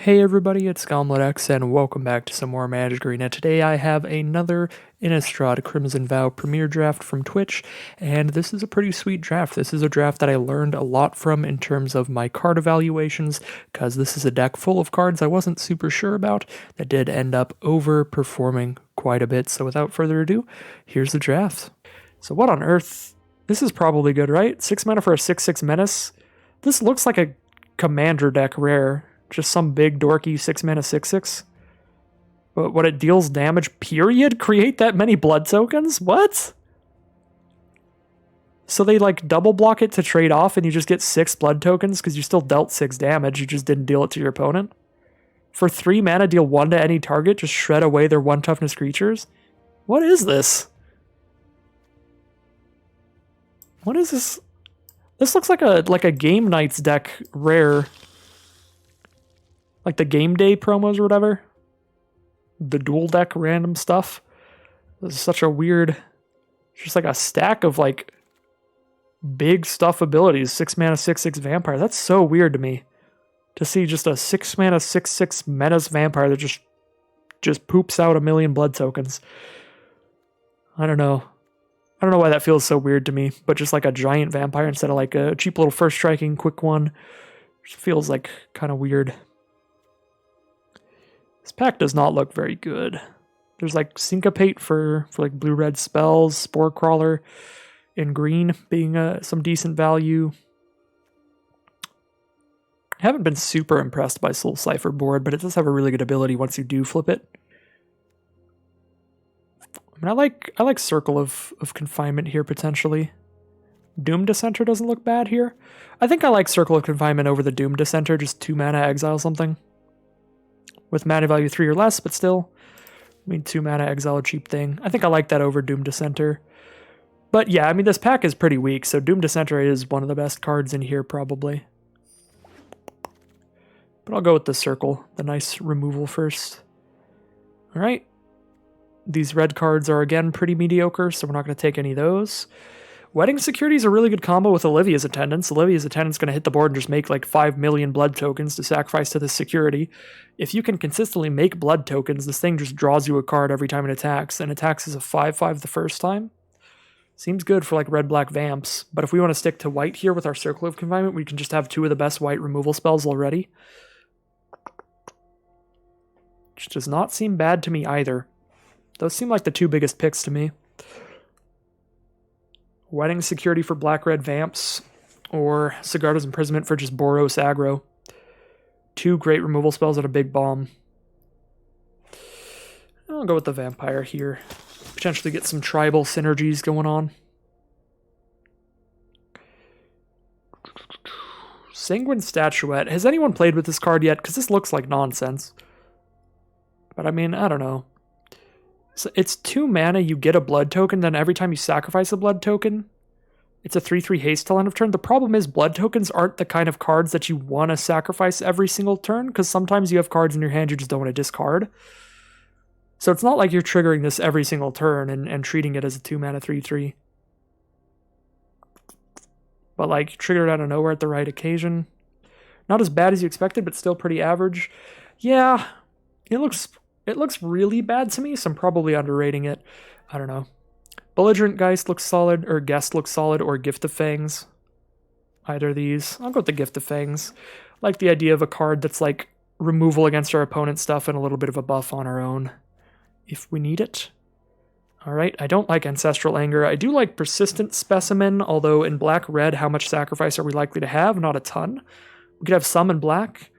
Hey everybody, it's GombletX and welcome back to some more Magic Arena. Today I have another Innistrad Crimson Vow Premier Draft from Twitch, and this is a pretty sweet draft. This is a draft that I learned a lot from in terms of my card evaluations, because this is a deck full of cards I wasn't super sure about that did end up overperforming quite a bit. So without further ado, here's the draft. So what on earth? This is probably good, right? 6 mana for a 6/6 Menace. This looks like a Commander deck rare. Just some big dorky 6 mana 6/6. But what, it deals damage, period? Create that many blood tokens? What? So they like double block it to trade off and you just get 6 blood tokens because you still dealt 6 damage, you just didn't deal it to your opponent? For 3 mana, deal 1 to any target, just shred away their 1 toughness creatures? What is this? What is this? This looks like a Game Nights deck rare. Like the game day promos or whatever. The dual deck random stuff. This is such a weird, just like a stack of like big stuff abilities. 6 mana 6/6 vampire. That's so weird to me. To see just a 6 mana 6/6 Menace vampire that just poops out a million blood tokens. I don't know. I don't know why that feels so weird to me, but just like a giant vampire instead of like a cheap little first striking quick one. Just feels like kind of weird. This pack does not look very good. There's like Syncopate for like blue-red spells, Spore Crawler in green being some decent value. I haven't been super impressed by Soul Cipher board, but it does have a really good ability once you do flip it. I mean, I like Circle of Confinement here potentially. Doom Dissenter doesn't look bad here. I think I like Circle of Confinement over the Doom Dissenter, just 2 mana exile something. With mana value 3 or less, but still. I mean, 2 mana exile, a cheap thing. I think I like that over Doom Dissenter. But yeah, I mean, this pack is pretty weak, so Doom Dissenter is one of the best cards in here, probably. But I'll go with the Circle, the nice removal first. Alright. These red cards are, again, pretty mediocre, so we're not going to take any of those. Wedding Security is a really good combo with Olivia's Attendants. Olivia's Attendant's going to hit the board and just make like 5 million blood tokens to sacrifice to this security. If you can consistently make blood tokens, this thing just draws you a card every time it attacks, and attacks as a 5/5 the first time. Seems good for like red-black vamps, but if we want to stick to white here with our Circle of Confinement, we can just have 2 of the best white removal spells already. Which does not seem bad to me either. Those seem like the 2 biggest picks to me. Wedding Security for black-red vamps, or Sigarda's Imprisonment for just Boros aggro. 2 great removal spells and a big bomb. I'll go with the Vampire here. Potentially get some tribal synergies going on. Sanguine Statuette. Has anyone played with this card yet? Because this looks like nonsense. But I mean, I don't know. So it's 2 mana, you get a blood token, then every time you sacrifice a blood token, it's a 3/3 haste till end of turn. The problem is blood tokens aren't the kind of cards that you want to sacrifice every single turn, because sometimes you have cards in your hand you just don't want to discard. So it's not like you're triggering this every single turn and treating it as a 2 mana 3/3. But like, triggered out of nowhere at the right occasion. Not as bad as you expected, but still pretty average. Yeah, it looks really bad to me, so I'm probably underrating it. I don't know. Belligerent Geist looks solid, or Guest looks solid, or Gift of Fangs. Either of these. I'll go with the Gift of Fangs. I like the idea of a card that's like removal against our opponent's stuff and a little bit of a buff on our own, if we need it. Alright, I don't like Ancestral Anger. I do like Persistent Specimen, although in black-red, how much sacrifice are we likely to have? Not a ton. We could have some in black.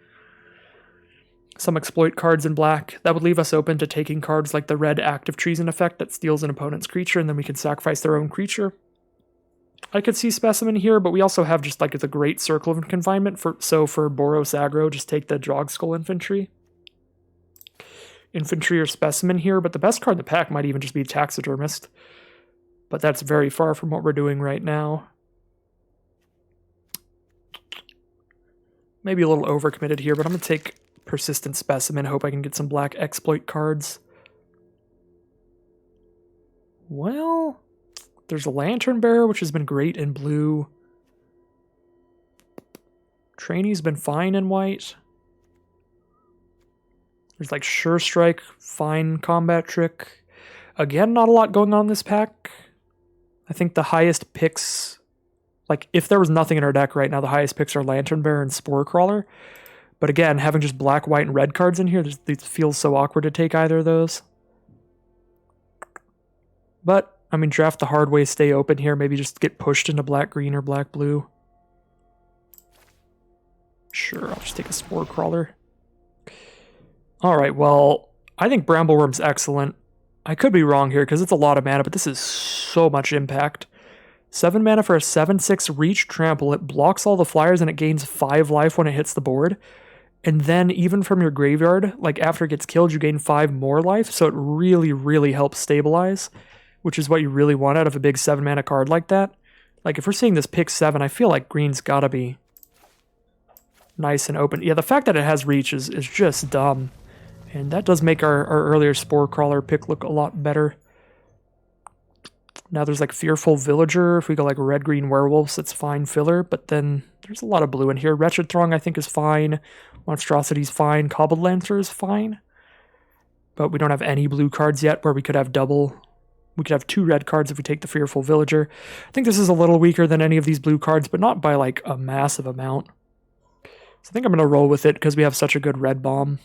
Some exploit cards in black. That would leave us open to taking cards like the red Active Treason effect that steals an opponent's creature, and then we can sacrifice their own creature. I could see Specimen here, but we also have just like the great Circle of Confinement. So for Boros aggro, just take the Drogskull Infantry. Infantry or Specimen here, but the best card in the pack might even just be Taxidermist. But that's very far from what we're doing right now. Maybe a little overcommitted here, but I'm going to take Persistent Specimen. Hope I can get some black exploit cards. Well, there's a Lantern Bearer, which has been great in blue. Trainee's been fine in white. There's like Sure Strike, fine combat trick. Again, not a lot going on in this pack. I think the highest picks, like if there was nothing in our deck right now, the highest picks are Lantern Bearer and Spore Crawler. But again, having just black, white, and red cards in here, it feels so awkward to take either of those. But, I mean, draft the hard way, stay open here, maybe just get pushed into black, green, or black, blue. Sure, I'll just take a Spore Crawler. Alright, well, I think Bramblewurm's excellent. I could be wrong here, because it's a lot of mana, but this is so much impact. 7 mana for a 7/6 reach trample. It blocks all the flyers, and it gains 5 life when it hits the board. And then, even from your graveyard, like after it gets killed, you gain 5 more life, so it really, really helps stabilize, which is what you really want out of a big 7 mana card like that. Like, if we're seeing this pick 7, I feel like green's gotta be nice and open. Yeah, the fact that it has reach is just dumb. And that does make our earlier Spore Crawler pick look a lot better. Now there's like Fearful Villager. If we go like red-green werewolves, it's fine filler. But then there's a lot of blue in here. Wretched Throng I think is fine. Monstrosity's fine. Cobbled Lancer is fine. But we don't have any blue cards yet where we could have double. We could have 2 red cards if we take the Fearful Villager. I think this is a little weaker than any of these blue cards, but not by like a massive amount. So I think I'm going to roll with it because we have such a good red bomb.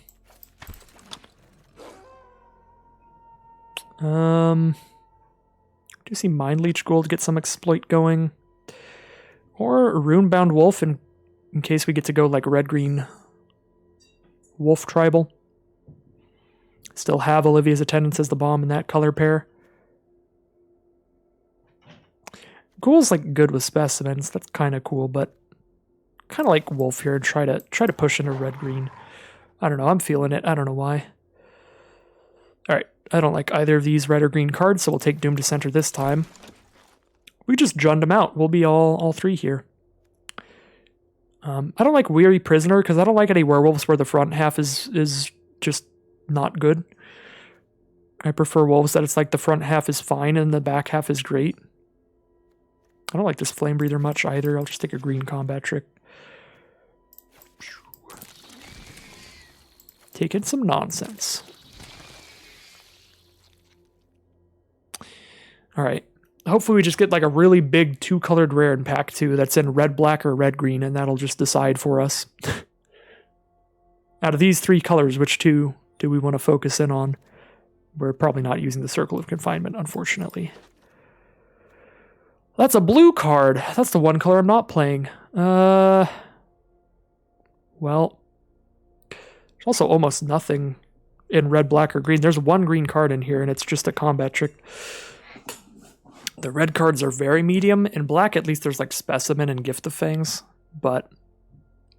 Do you see Mind Leech Gold to get some exploit going? Or Runebound Wolf in case we get to go like red-green Wolf Tribal. Still have Olivia's Attendance as the bomb in that color pair. Ghoul's like good with specimens, that's kind of cool, but kind of like Wolf here and try to push into red-green. I don't know, I'm feeling it, I don't know why. Alright, I don't like either of these red or green cards, so we'll take Doom to Center this time. We just junned them out. We'll be all 3 here. I don't like Weary Prisoner, because I don't like any werewolves where the front half is just not good. I prefer wolves that it's like the front half is fine and the back half is great. I don't like this Flame Breather much either. I'll just take a green combat trick. Taking some nonsense. Alright, hopefully we just get like a really big 2-colored rare in pack 2 that's in red-black or red-green, and that'll just decide for us. Out of these 3 colors, which 2 do we want to focus in on? We're probably not using the Circle of Confinement, unfortunately. That's a blue card. That's the one color I'm not playing. Well, there's also almost nothing in red, black, or green. There's 1 green card in here, and it's just a combat trick. The red cards are very medium. In black, at least there's like Specimen and Gift of Fangs. But,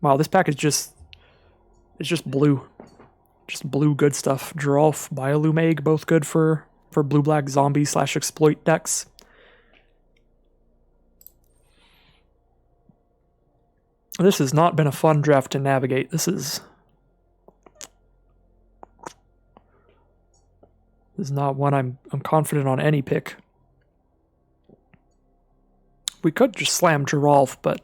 wow, this pack is just... It's just blue. Just blue good stuff. Geralf, Biolumeg, both good for blue-black zombie/exploit decks. This has not been a fun draft to navigate. This is not one I'm confident on any pick. We could just slam Geralf, but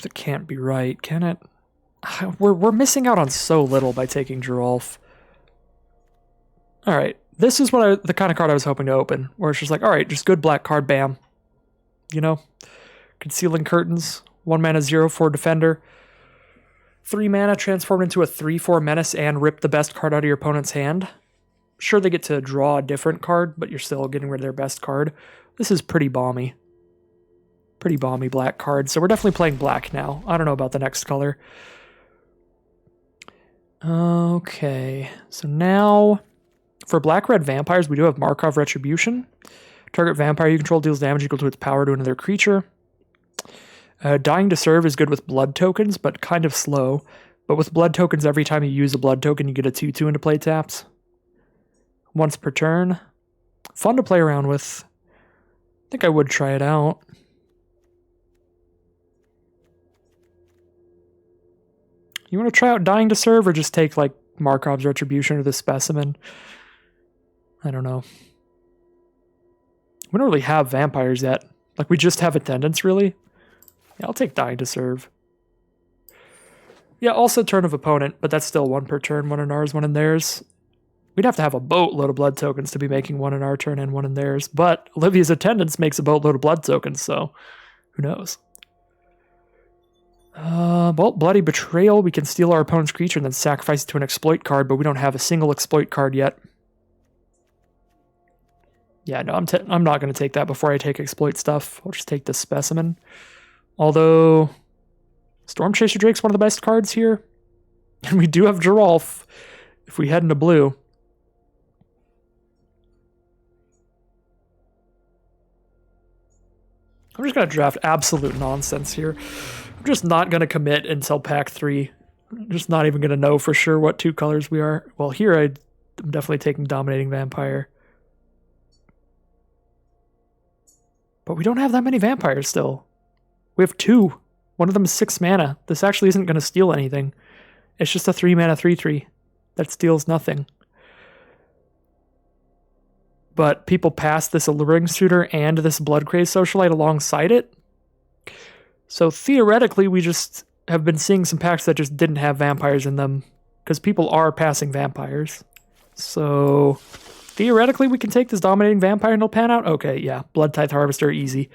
it can't be right, can it? We're missing out on so little by taking Geralf. Alright, this is the kind of card I was hoping to open, where it's just like, alright, just good black card, bam. You know? Concealing Curtains, 1 mana 0/4 Defender. 3 mana transformed into a 3/4 Menace and rip the best card out of your opponent's hand. Sure, they get to draw a different card, but you're still getting rid of their best card. This is pretty balmy. Pretty balmy black card, so we're definitely playing black now. I don't know about the next color. Okay, so now for black-red vampires, we do have Markov Retribution. Target vampire you control deals damage equal to its power to another creature. Dying to Serve is good with blood tokens, but kind of slow. But with blood tokens, every time you use a blood token, you get a 2/2 into play taps. Once per turn. Fun to play around with. I think I would try it out. You want to try out Dying to Serve or just take like Markov's Retribution or the Specimen? I don't know. We don't really have vampires yet. Like we just have Attendance really. Yeah, I'll take Dying to Serve. Yeah, also turn of opponent, but that's still one per turn, one in ours, one in theirs. We'd have to have a boatload of blood tokens to be making one in our turn and one in theirs, but Olivia's attendance makes a boatload of blood tokens, so who knows? Well, Bloody Betrayal, we can steal our opponent's creature and then sacrifice it to an exploit card, but we don't have a single exploit card yet. Yeah, no, I'm not going to take that before I take exploit stuff. I'll just take the Specimen. Although, Storm Chaser Drake's one of the best cards here. And we do have Geralf if we head into blue. I'm just going to draft absolute nonsense here. I'm just not going to commit until pack 3. I'm just not even going to know for sure what 2 colors we are. Well, here I'm definitely taking Dominating Vampire. But we don't have that many vampires still. We have 2. One of them is 6 mana. This actually isn't going to steal anything. It's just a 3 mana 3/3 that steals nothing. But people pass this Alluring Suitor and this Bloodcrazed Socialite alongside it. So theoretically, we just have been seeing some packs that just didn't have vampires in them, because people are passing vampires. So theoretically, we can take this Dominating Vampire and it'll pan out. Okay, yeah, Blood Tithe Harvester, easy.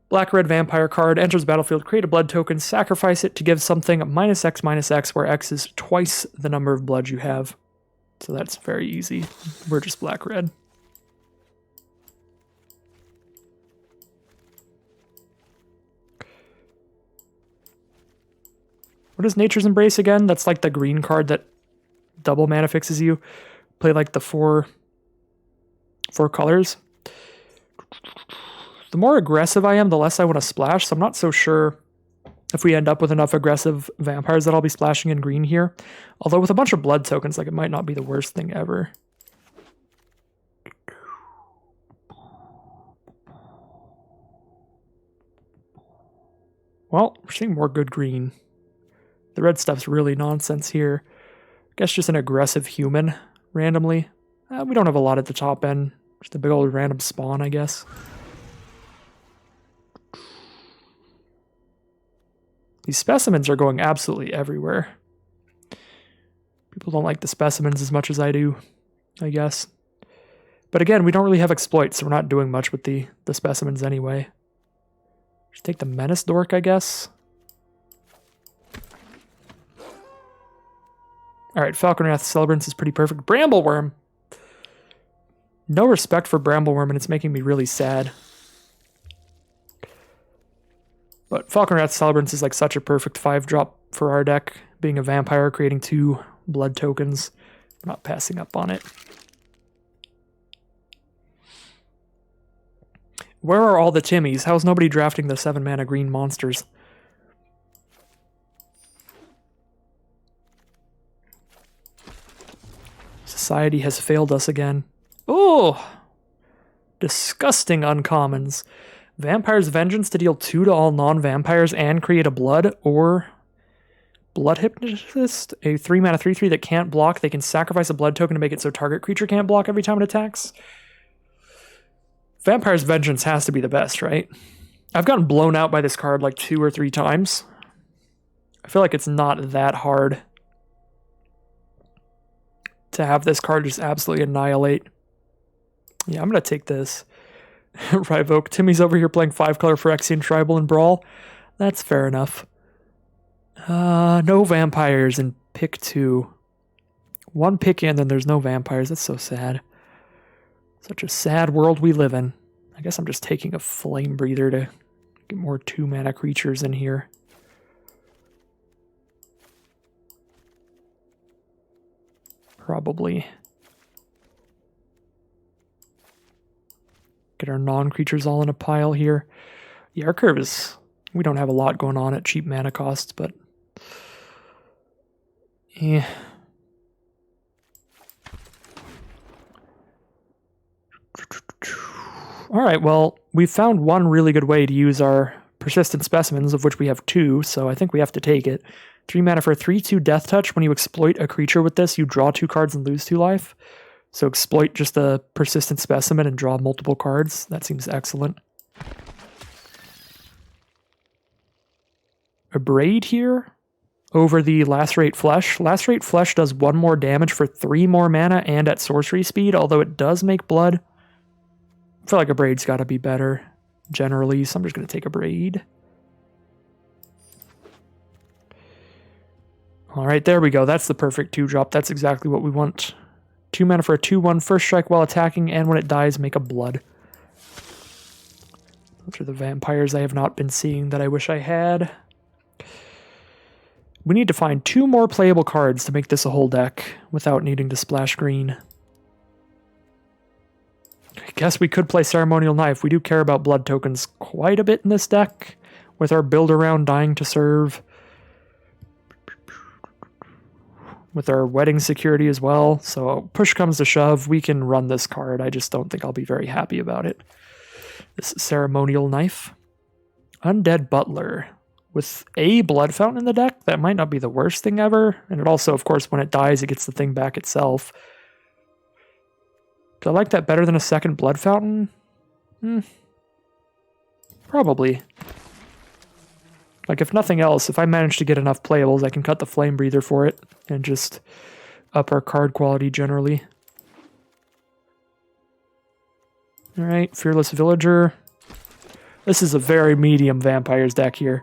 Black-red vampire card, enters the battlefield, create a blood token, sacrifice it to give something -X/-X, where X is twice the number of blood you have. So that's very easy. We're just black-red. What is Nature's Embrace again? That's like the green card that double mana fixes you. Play like the four colors. The more aggressive I am, the less I want to splash, so I'm not so sure if we end up with enough aggressive vampires that I'll be splashing in green here. Although with a bunch of blood tokens, like, it might not be the worst thing ever. Well, we're seeing more good green. The red stuff's really nonsense here. I guess just an aggressive human, randomly. We don't have a lot at the top end. Just a big old random spawn, I guess. These specimens are going absolutely everywhere. People don't like the specimens as much as I do, I guess. But again, we don't really have exploits, so we're not doing much with the specimens anyway. Just take the Menace Dork, I guess. Alright, Falconwrath Celebrants is pretty perfect. Brambleworm! No respect for Brambleworm, and it's making me really sad. But Falconwrath Celebrants is like such a perfect 5-drop for our deck. Being a vampire, creating 2 blood tokens. I'm not passing up on it. Where are all the Timmies? How's nobody drafting the 7-mana green monsters? Society has failed us again. Oh! Disgusting uncommons. Vampire's Vengeance to deal 2 to all non-vampires and create a blood, or Blood Hypnotist, a 3-mana 3/3 that can't block. They can sacrifice a blood token to make it so target creature can't block every time it attacks. Vampire's Vengeance has to be the best, right? I've gotten blown out by this card like 2 or 3 times. I feel like it's not that hard to have this card just absolutely annihilate. Yeah, I'm going to take this. Rivoke. Timmy's over here playing 5-color Phyrexian Tribal and Brawl. That's fair enough. No vampires in pick 2. 1 pick in, then there's no vampires. That's so sad. Such a sad world we live in. I guess I'm just taking a Flame Breather to get more 2-mana creatures in here. Probably. Get our non-creatures all in a pile here. Yeah, our curve is... We don't have a lot going on at cheap mana costs, but... Yeah. Alright, well, we've found one really good way to use our Persistent Specimens, of which we have 2, so I think we have to take it. 3 mana for 3/2 Death Touch. When you exploit a creature with this, you draw 2 cards and lose 2 life. So exploit just a Persistent Specimen and draw multiple cards. That seems excellent. A Braid here? over the Lacerate Flesh. Lacerate Flesh does 1 more damage for 3 more mana and at sorcery speed, although it does make blood. I feel like a Braid's got to be better generally, so I'm just going to take a Braid. Alright, there we go. That's the perfect 2-drop. That's exactly what we want. 2 mana for a 2/1 first strike while attacking, and when it dies, make a blood. Those are the vampires I have not been seeing that I wish I had. We need to find 2 more playable cards to make this a whole deck without needing to splash green. I guess we could play Ceremonial Knife. We do care about blood tokens quite a bit in this deck, with our build around Dying to Serve. With our Wedding Security as well, so push comes to shove, we can run this card. I just don't think I'll be very happy about it. This Ceremonial Knife. Undead Butler. With a Blood Fountain in the deck, that might not be the worst thing ever, and it also, of course, when it dies, it gets the thing back itself. Do I like that better than a second Blood Fountain? Probably. Like, if nothing else, if I manage to get enough playables, I can cut the Flame Breather for it and just up our card quality generally. Alright, Fearless Villager. This is a very medium Vampires deck here.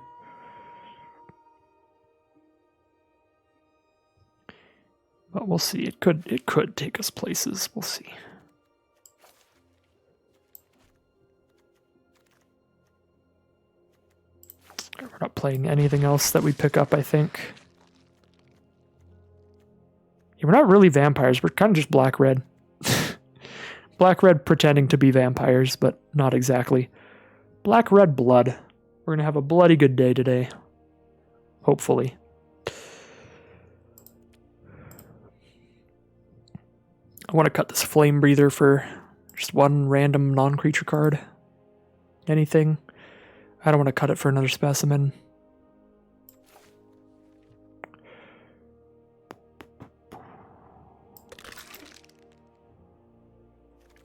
But we'll see. It could take us places. We'll see. We're not playing anything else that we pick up, I think. Yeah, we're not really vampires. We're kind of just black-red. Black-red pretending to be vampires, but not exactly. Black-red blood. We're going to have a bloody good day today. Hopefully. I want to cut this Flame Breather for just 1 random non-creature card. Anything. I don't want to cut it for another specimen.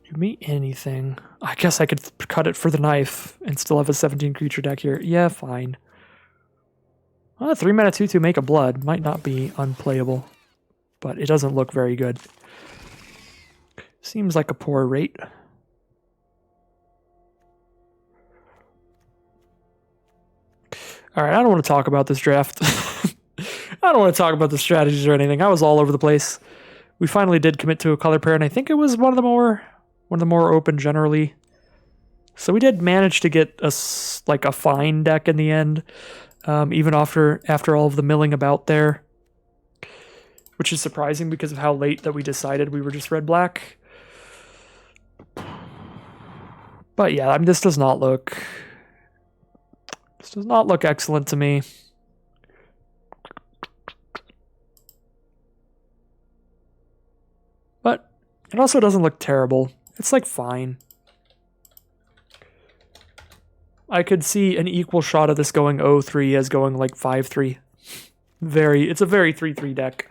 Give me anything. I guess I could cut it for the knife and still have a 17 creature deck here. Yeah, fine. 3 mana 2/2 make a blood. Might not be unplayable, but it doesn't look very good. Seems like a poor rate. Alright, I don't want to talk about this draft. I don't want to talk about the strategies or anything. I was all over the place. We finally did commit to a color pair, and I think it was one of the more open generally. So we did manage to get a fine deck in the end, even after all of the milling about there. Which is surprising because of how late that we decided we were just red-black. But yeah, I mean, this does not look excellent to me. But it also doesn't look terrible. It's like fine. I could see an equal shot of this going 0-3 as going like 5-3. It's a very 3-3 deck.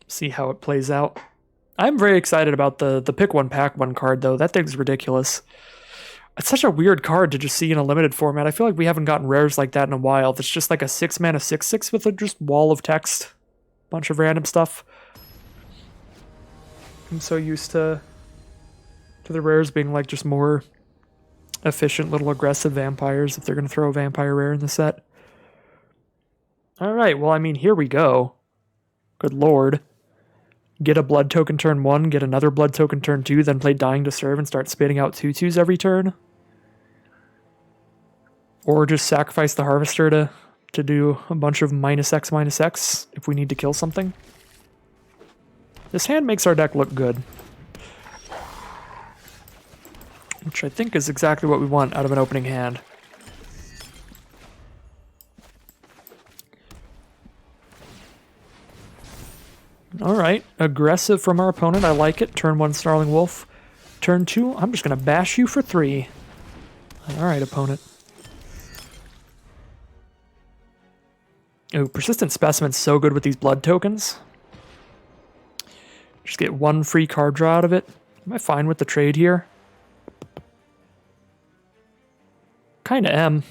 See how it plays out. I'm very excited about the pick one, pack one card, though. That thing's ridiculous. It's such a weird card to just see in a limited format. I feel like we haven't gotten rares like that in a while. That's just like a 6 mana 6/6 with a just wall of text. Bunch of random stuff. I'm so used to the rares being like just more efficient little aggressive vampires if they're going to throw a vampire rare in the set. Alright, well, I mean, here we go. Good lord. Get a blood token turn 1, get another blood token turn 2, then play Dying to Serve and start spitting out 2/2s every turn. Or just sacrifice the Harvester to do a bunch of -X if we need to kill something. This hand makes our deck look good. Which I think is exactly what we want out of an opening hand. Alright, aggressive from our opponent, I like it. Turn 1, Snarling Wolf. Turn 2, I'm just going to bash you for 3. Alright, opponent. Ooh, Persistent Specimen's so good with these blood tokens. Just get 1 free card draw out of it. Am I fine with the trade here? Kinda am.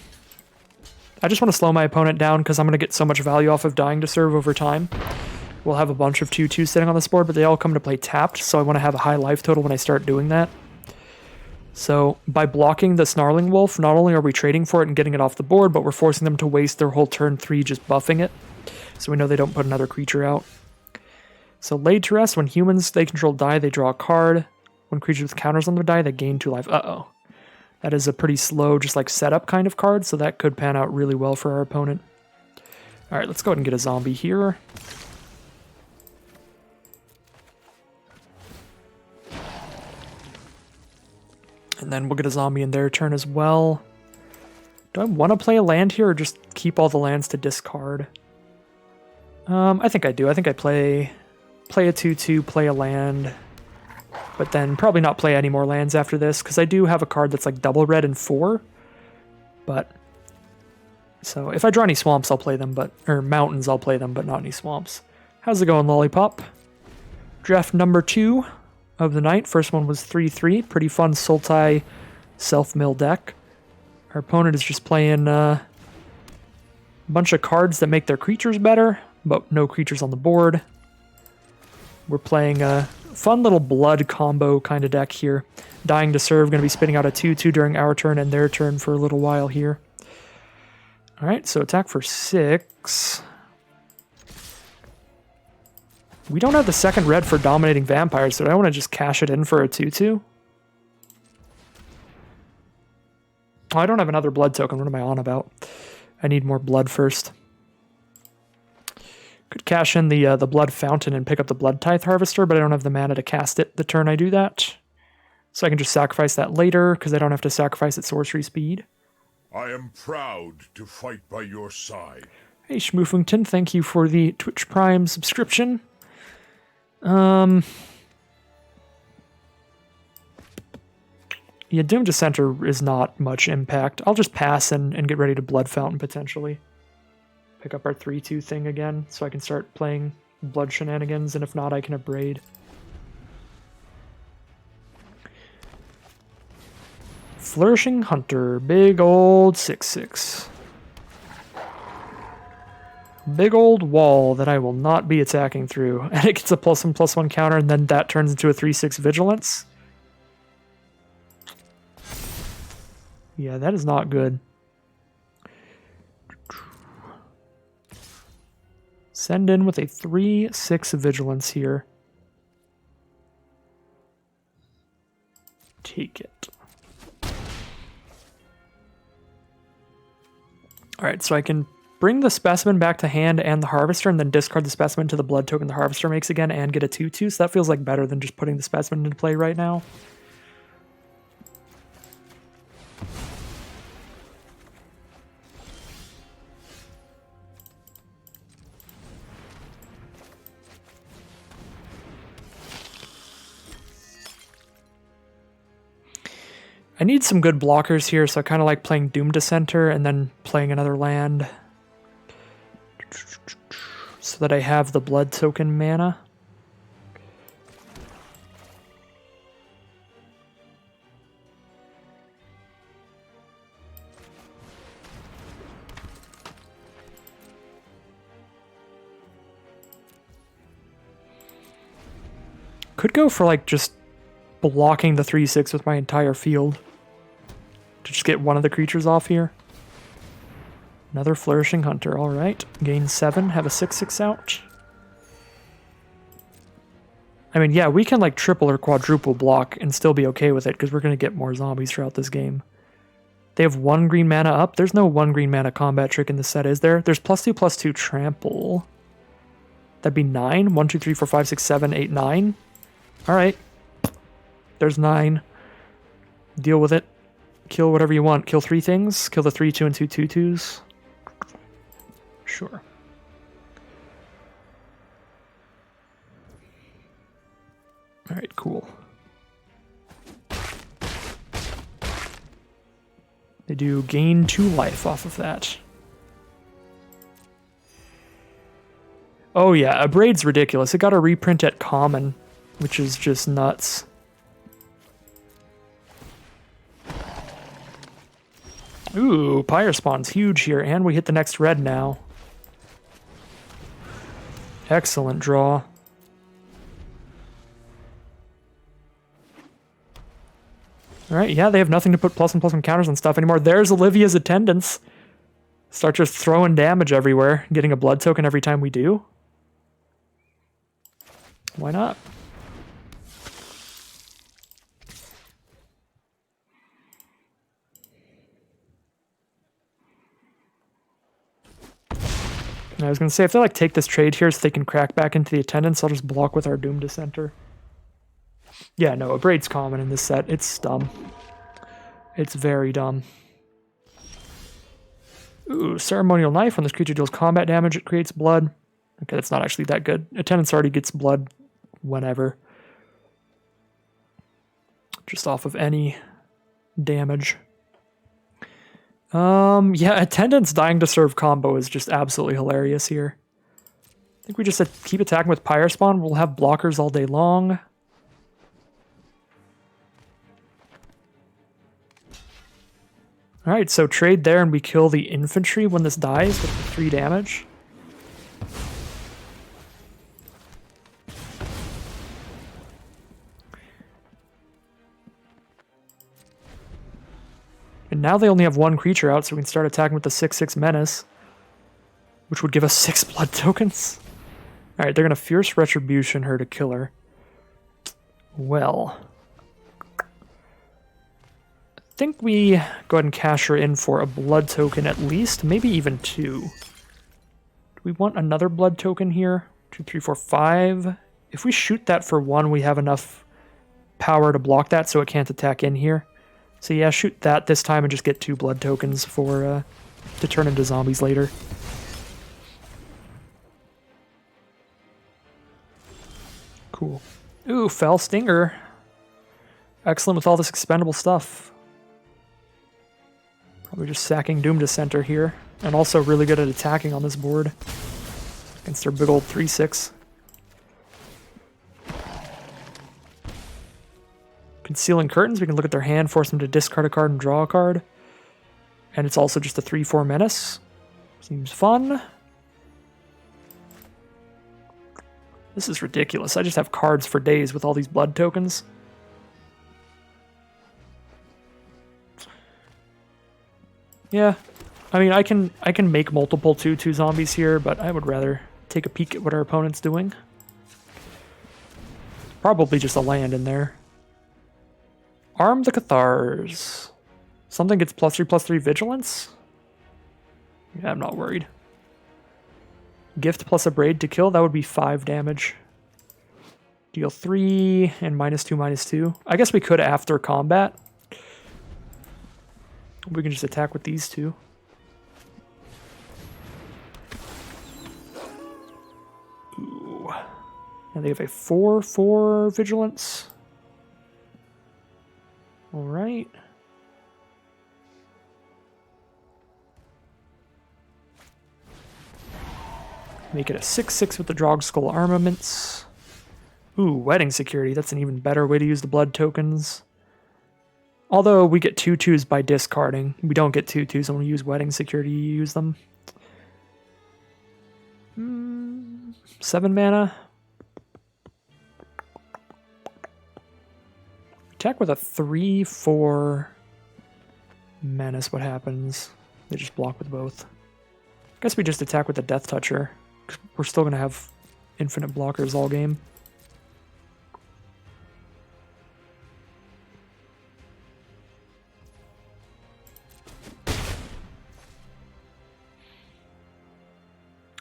I just want to slow my opponent down because I'm going to get so much value off of dying to serve over time. We'll have a bunch of 2/2 sitting on this board, but they all come to play tapped, so I want to have a high life total when I start doing that. So by blocking the Snarling Wolf, not only are we trading for it and getting it off the board, but we're forcing them to waste their whole turn 3 just buffing it. So we know they don't put another creature out. So Laid to Rest, when humans they control die, they draw a card. When creatures with counters on their die, they gain 2 life. Uh-oh. That is a pretty slow, just like setup kind of card, so that could pan out really well for our opponent. Alright, let's go ahead and get a zombie here. And then we'll get a zombie in their turn as well. Do I want to play a land here or just keep all the lands to discard? I think I do. I think I play a 2/2, play a land, but then probably not play any more lands after this, because I do have a card that's like double red and 4. But so if I draw any swamps, I'll play them, or mountains, I'll play them, but not any swamps. How's it going, Lollipop? Draft number 2 of the night. First one was 3/3. Pretty fun Sultai self-mill deck. Our opponent is just playing a bunch of cards that make their creatures better, but no creatures on the board. We're playing a fun little blood combo kind of deck here. Dying to Serve, going to be spitting out a 2/2 during our turn and their turn for a little while here. Alright, so attack for 6. We don't have the second red for Dominating Vampires, so do I want to just cash it in for a 2/2? Oh, I don't have another blood token. What am I on about? I need more blood first. Could cash in the Blood Fountain and pick up the Blood Tithe Harvester, but I don't have the mana to cast it the turn I do that. So I can just sacrifice that later, because I don't have to sacrifice at sorcery speed. I am proud to fight by your side. Hey, Schmoofington, thank you for the Twitch Prime subscription. Yeah, Doom Dissenter is not much impact. I'll just pass and get ready to Blood Fountain, potentially. Pick up our 3/2 thing again, so I can start playing blood shenanigans, and if not, I can Abrade. Flourishing Hunter, big old 6/6. Big old wall that I will not be attacking through. And it gets a +1/+1 counter, and then that turns into a 3/6 Vigilance. Yeah, that is not good. Send in with a 3/6 Vigilance here. Take it. Alright, so I can bring the Specimen back to hand and the Harvester, and then discard the Specimen to the blood token the Harvester makes again and get a 2/2, so that feels like better than just putting the Specimen into play right now. I need some good blockers here, so I kind of like playing Doom Dissenter and then playing another land. So that I have the blood token mana. Could go for like just blocking the 3/6 with my entire field. To just get one of the creatures off here. Another Flourishing Hunter, alright. Gain 7, have a 6/6 out. I mean, yeah, we can like triple or quadruple block and still be okay with it, because we're going to get more zombies throughout this game. They have 1 green mana up. There's no 1 green mana combat trick in the set, is there? There's +2/+2 trample. That'd be 9. 1, 2, 3, 4, 5, 6, 7, 8, 9. Alright. There's 9. Deal with it. Kill whatever you want. Kill 3 things. Kill the 3/2 and 2 2/2s. Sure. Alright, cool. They do gain 2 life off of that. Oh yeah, Abrade's ridiculous. It got a reprint at common, which is just nuts. Ooh, Pyre Spawn's huge here, and we hit the next red now. Excellent draw. Alright, yeah, they have nothing to put plus and plus one counters on stuff anymore. There's Olivia's attendance. Start just throwing damage everywhere, getting a blood token every time we do. Why not? I was going to say, if they like take this trade here so they can crack back into the attendance, I'll just block with our Doom Dissenter. Yeah, no, a Braid's common in this set. It's dumb. It's very dumb. Ooh, Ceremonial Knife. When this creature deals combat damage, it creates blood. Okay, that's not actually that good. Attendance already gets blood whenever. Just off of any damage. Yeah, Attendance dying to serve combo is just absolutely hilarious here. I think we just keep attacking with Pyre Spawn. We'll have blockers all day long. Alright, so trade there and we kill the infantry when this dies with 3 damage. And now they only have 1 creature out, so we can start attacking with the 6/6 Menace, which would give us 6 blood tokens. Alright, they're going to Fierce Retribution her to kill her. Well, I think we go ahead and cash her in for a blood token at least, maybe even 2. Do we want another blood token here? 2, 3, 4, 5. If we shoot that for 1, we have enough power to block that so it can't attack in here. So yeah, shoot that this time and just get 2 blood tokens for to turn into zombies later. Cool. Ooh, Fell Stinger. Excellent with all this expendable stuff. Probably just sacking Doom Dissenter here. And also really good at attacking on this board. Against their big old 3/6. Concealing Curtains, we can look at their hand, force them to discard a card and draw a card. And it's also just a 3/4 Menace. Seems fun. This is ridiculous. I just have cards for days with all these blood tokens. Yeah, I mean, I can make multiple 2/2 zombies here, but I would rather take a peek at what our opponent's doing. Probably just a land in there. Arm the Cathars. Something gets +3/+3 Vigilance? Yeah, I'm not worried. Gift plus a Braid to kill, that would be 5 damage. Deal 3 and -2/-2. I guess we could after combat. We can just attack with these 2. Ooh. And they have a 4/4 Vigilance. Alright. Make it a 6/6 with the Drogskull Armaments. Ooh, Wedding Security. That's an even better way to use the blood tokens. Although we get 2/2s by discarding. We don't get 2/2s when we use Wedding Security to use them. 7 mana. Attack with a 3/4 Menace. What happens? They just block with both. Guess we just attack with the Death Toucher. We're still going to have infinite blockers all game.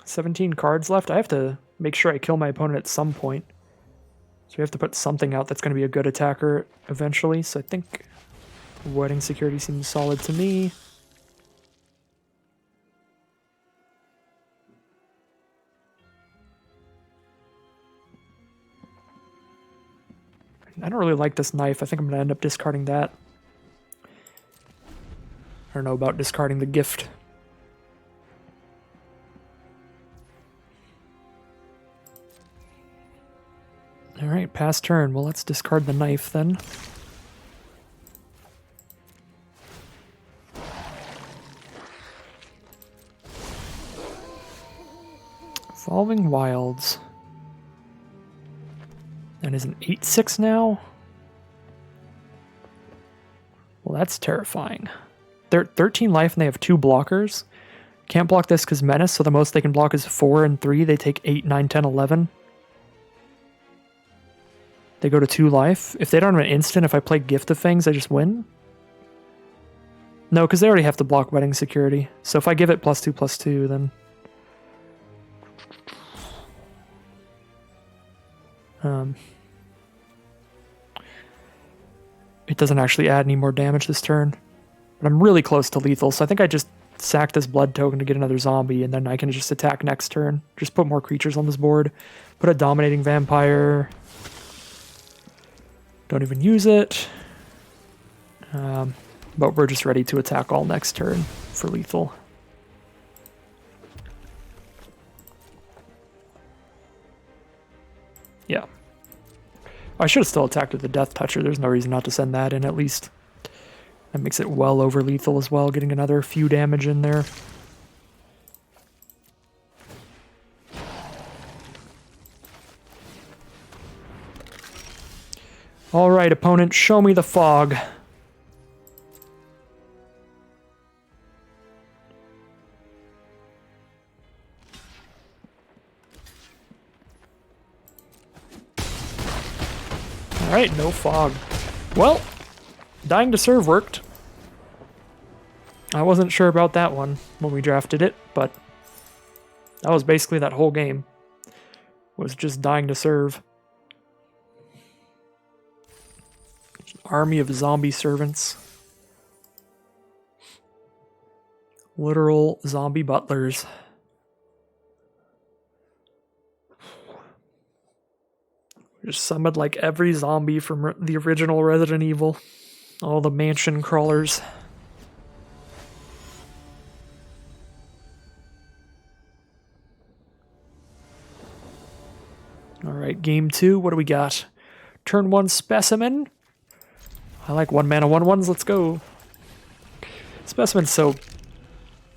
"17 cards left. I have to make sure I kill my opponent at some point. So we have to put something out that's going to be a good attacker eventually. So I think Wedding Security seems solid to me. I don't really like this knife. I think I'm going to end up discarding that. I don't know about discarding the gift. Alright, pass turn. Well, let's discard the knife then. Evolving Wilds. And is an 8/6 now? Well, that's terrifying. They're 13 life and they have 2 blockers. Can't block this because Menace, so the most they can block is 4 and 3. They take 8, 9, 10, 11. They go to 2 life. If they don't have an instant, if I play Gift of Fangs, I just win? No, because they already have to block Wedding Security. So if I give it +2/+2, then... it doesn't actually add any more damage this turn. But I'm really close to lethal, so I think I just sack this blood token to get another zombie, and then I can just attack next turn. Just put more creatures on this board. Put a Dominating Vampire. Don't even use it. But we're just ready to attack all next turn for lethal. Yeah. I should have still attacked with the Death Toucher. There's no reason not to send that in at least. That makes it well over lethal as well, getting another few damage in there. Alright, opponent, show me the fog. Alright, no fog. Well, Dying to Serve worked. I wasn't sure about that one when we drafted it, but that was basically that whole game. Was just Dying to Serve. Army of zombie servants. Literal zombie butlers. Just summoned like every zombie from the original Resident Evil. All the mansion crawlers. Alright, game 2. What do we got? Turn 1 Specimen. I like 1 mana 1/1s. Let's go. Specimen's so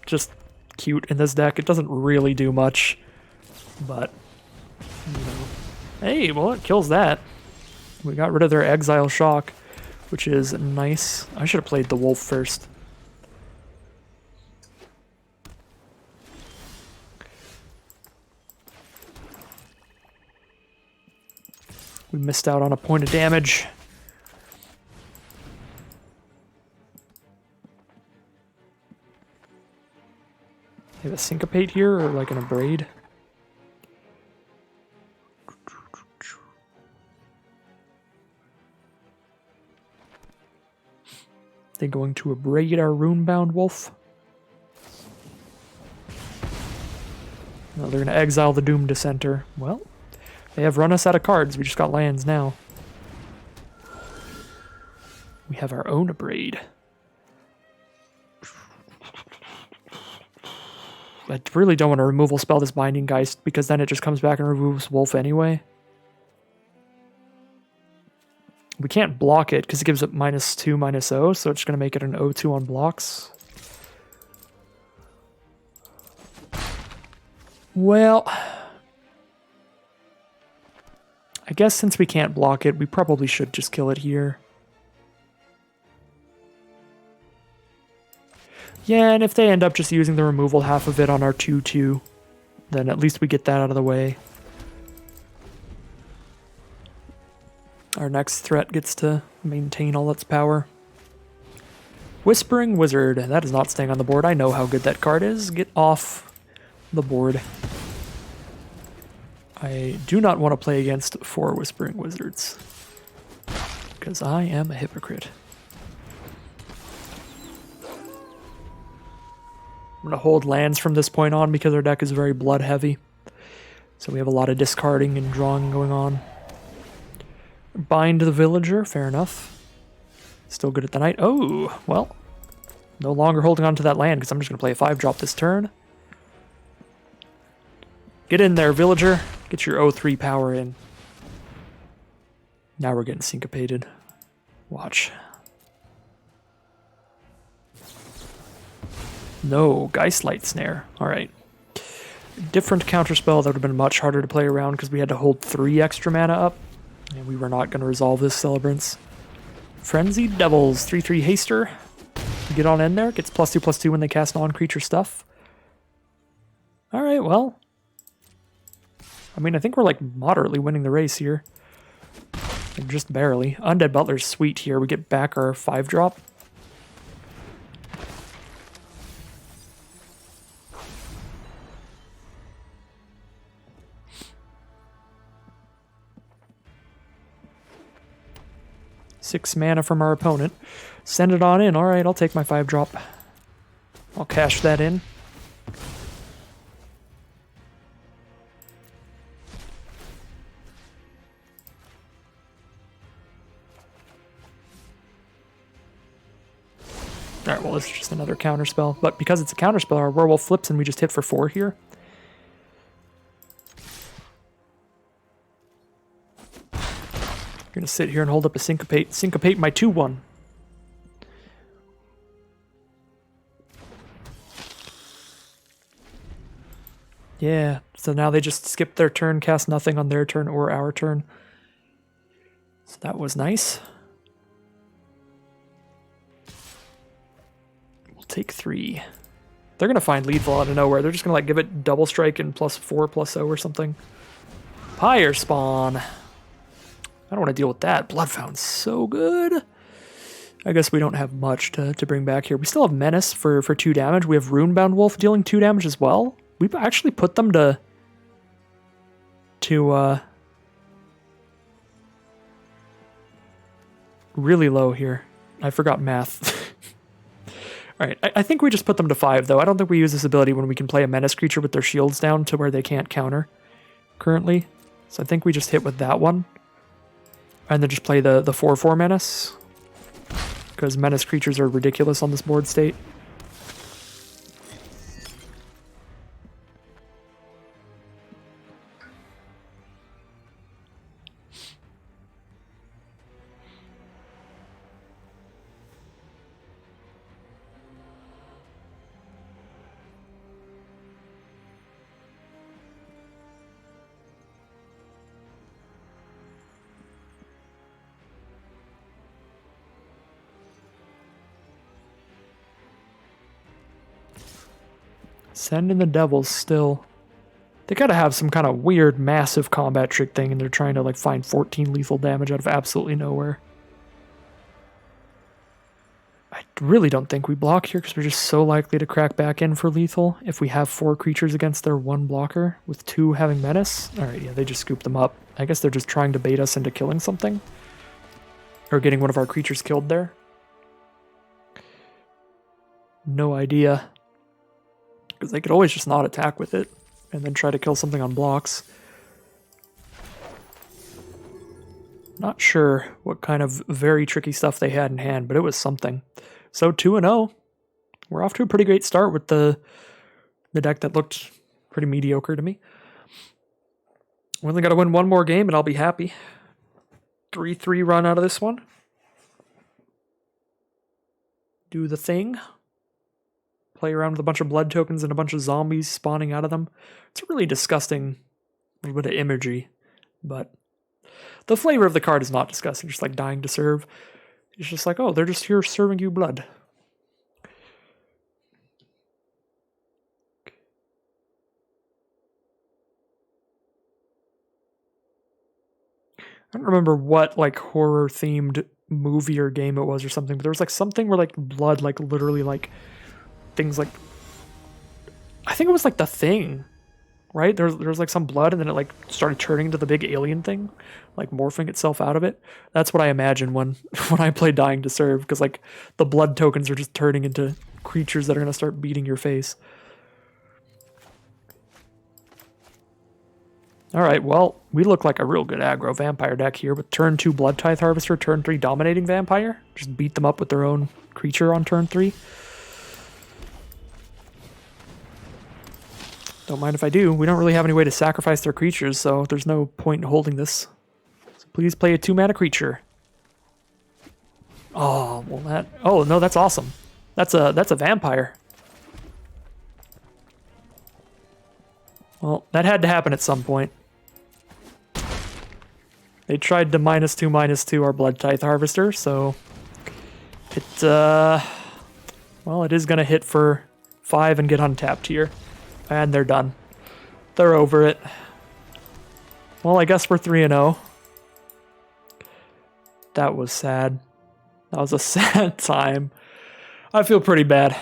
just cute in this deck. It doesn't really do much. But, you know. Hey, well, it kills that. We got rid of their Exile Shock, which is nice. I should have played the Wolf first. We missed out on a point of damage. They have a Syncopate here, or like an Abrade? They going to Abrade our Runebound Wolf? No, they're going to exile the Doom Dissenter. Well, they have run us out of cards. We just got lands now. We have our own Abrade. I really don't want to removal spell this Binding Geist, because then it just comes back and removes Wolf anyway. We can't block it because it gives it -2, -0, so it's going to make it an 0/2 on blocks. Well, I guess since we can't block it, we probably should just kill it here. Yeah, and if they end up just using the removal half of it on our 2/2, then at least we get that out of the way. Our next threat gets to maintain all its power. Whispering Wizard. That is not staying on the board. I know how good that card is. Get off the board. I do not want to play against 4 Whispering Wizards, because I am a hypocrite. I'm going to hold lands from this point on because our deck is very blood heavy. So we have a lot of discarding and drawing going on. Bind the Villager, fair enough. Still good at the night. Oh, well. No longer holding on to that land because I'm just going to play a 5-drop this turn. Get in there, Villager. Get your 0/3 power in. Now we're getting syncopated. Watch. No, Geistlight Snare. Alright. different counterspell that would have been much harder to play around because we had to hold 3 extra mana up. And we were not going to resolve this Celebrants. Frenzied Devils, 3/3 haster. Get on in there, gets +2/+2 when they cast non-creature stuff. Alright, well. I mean, I think we're like moderately winning the race here. Like, just barely. Undead Butler's sweet here. We get back our 5-drop. Six mana from our opponent. Send it on in. Alright, I'll take my 5-drop. I'll cash that in. Alright, well, this is just another counterspell. But because it's a counterspell, our werewolf flips and we just hit for 4 here. Gonna sit here and hold up a syncopate. Syncopate my 2/1. Yeah, so now they just skip their turn, cast nothing on their turn or our turn. So that was nice. We'll take 3. They're gonna find lethal out of nowhere. They're just gonna like give it double strike and +4/+0 or something. Pyre Spawn. I don't want to deal with that. Bloodfound's so good. I guess we don't have much to bring back here. We still have Menace for 2 damage. We have Runebound Wolf dealing 2 damage as well. We actually put them to really low here. I forgot math. Alright, I think we just put them to 5, though. I don't think we use this ability when we can play a Menace creature with their shields down to where they can't counter currently. So I think we just hit with that one. And then just play the 4/4 Menace. Because Menace creatures are ridiculous on this board state. Send in the Devils still. They gotta have some kind of weird, massive combat trick thing, and they're trying to like find 14 lethal damage out of absolutely nowhere. I really don't think we block here because we're just so likely to crack back in for lethal if we have 4 creatures against their 1 blocker, with 2 having Menace. Alright, yeah, they just scoop them up. I guess they're just trying to bait us into killing something. Or getting one of our creatures killed there. No idea. Because they could always just not attack with it, and then try to kill something on blocks. Not sure what kind of very tricky stuff they had in hand, but it was something. So 2-0. We're off to a pretty great start with the deck that looked pretty mediocre to me. We only got to win one more game and I'll be happy. 3-3 run out of this one. Do the thing. Play around with a bunch of blood tokens and a bunch of zombies spawning out of them. It's a really disgusting little bit of imagery, but the flavor of the card is not disgusting, just like Dying to Serve. It's just like, oh, they're just here serving you blood. I don't remember what like horror themed movie or game it was or something, but there was like something where like blood like literally like things like, I think it was like The Thing, right? There was like some blood and then it like started turning into the big alien thing, like morphing itself out of it. That's what I imagine when I play Dying to Serve, because like the blood tokens are just turning into creatures that are going to start beating your face. Alright, well, we look like a real good aggro vampire deck here with turn 2 Blood Tithe Harvester, turn 3 Dominating Vampire. Just beat them up with their own creature on turn 3. Don't mind if I do. We don't really have any way to sacrifice their creatures, so there's no point in holding this. So please play a 2-mana creature. Oh, well that... Oh, no, that's awesome. That's a vampire. Well, that had to happen at some point. They tried to -2/-2 our Blood Tithe Harvester, so it, well, it is going to hit for 5 and get untapped here. And they're done. They're over it. Well, I guess we're 3-0. That was sad. That was a sad time. I feel pretty bad.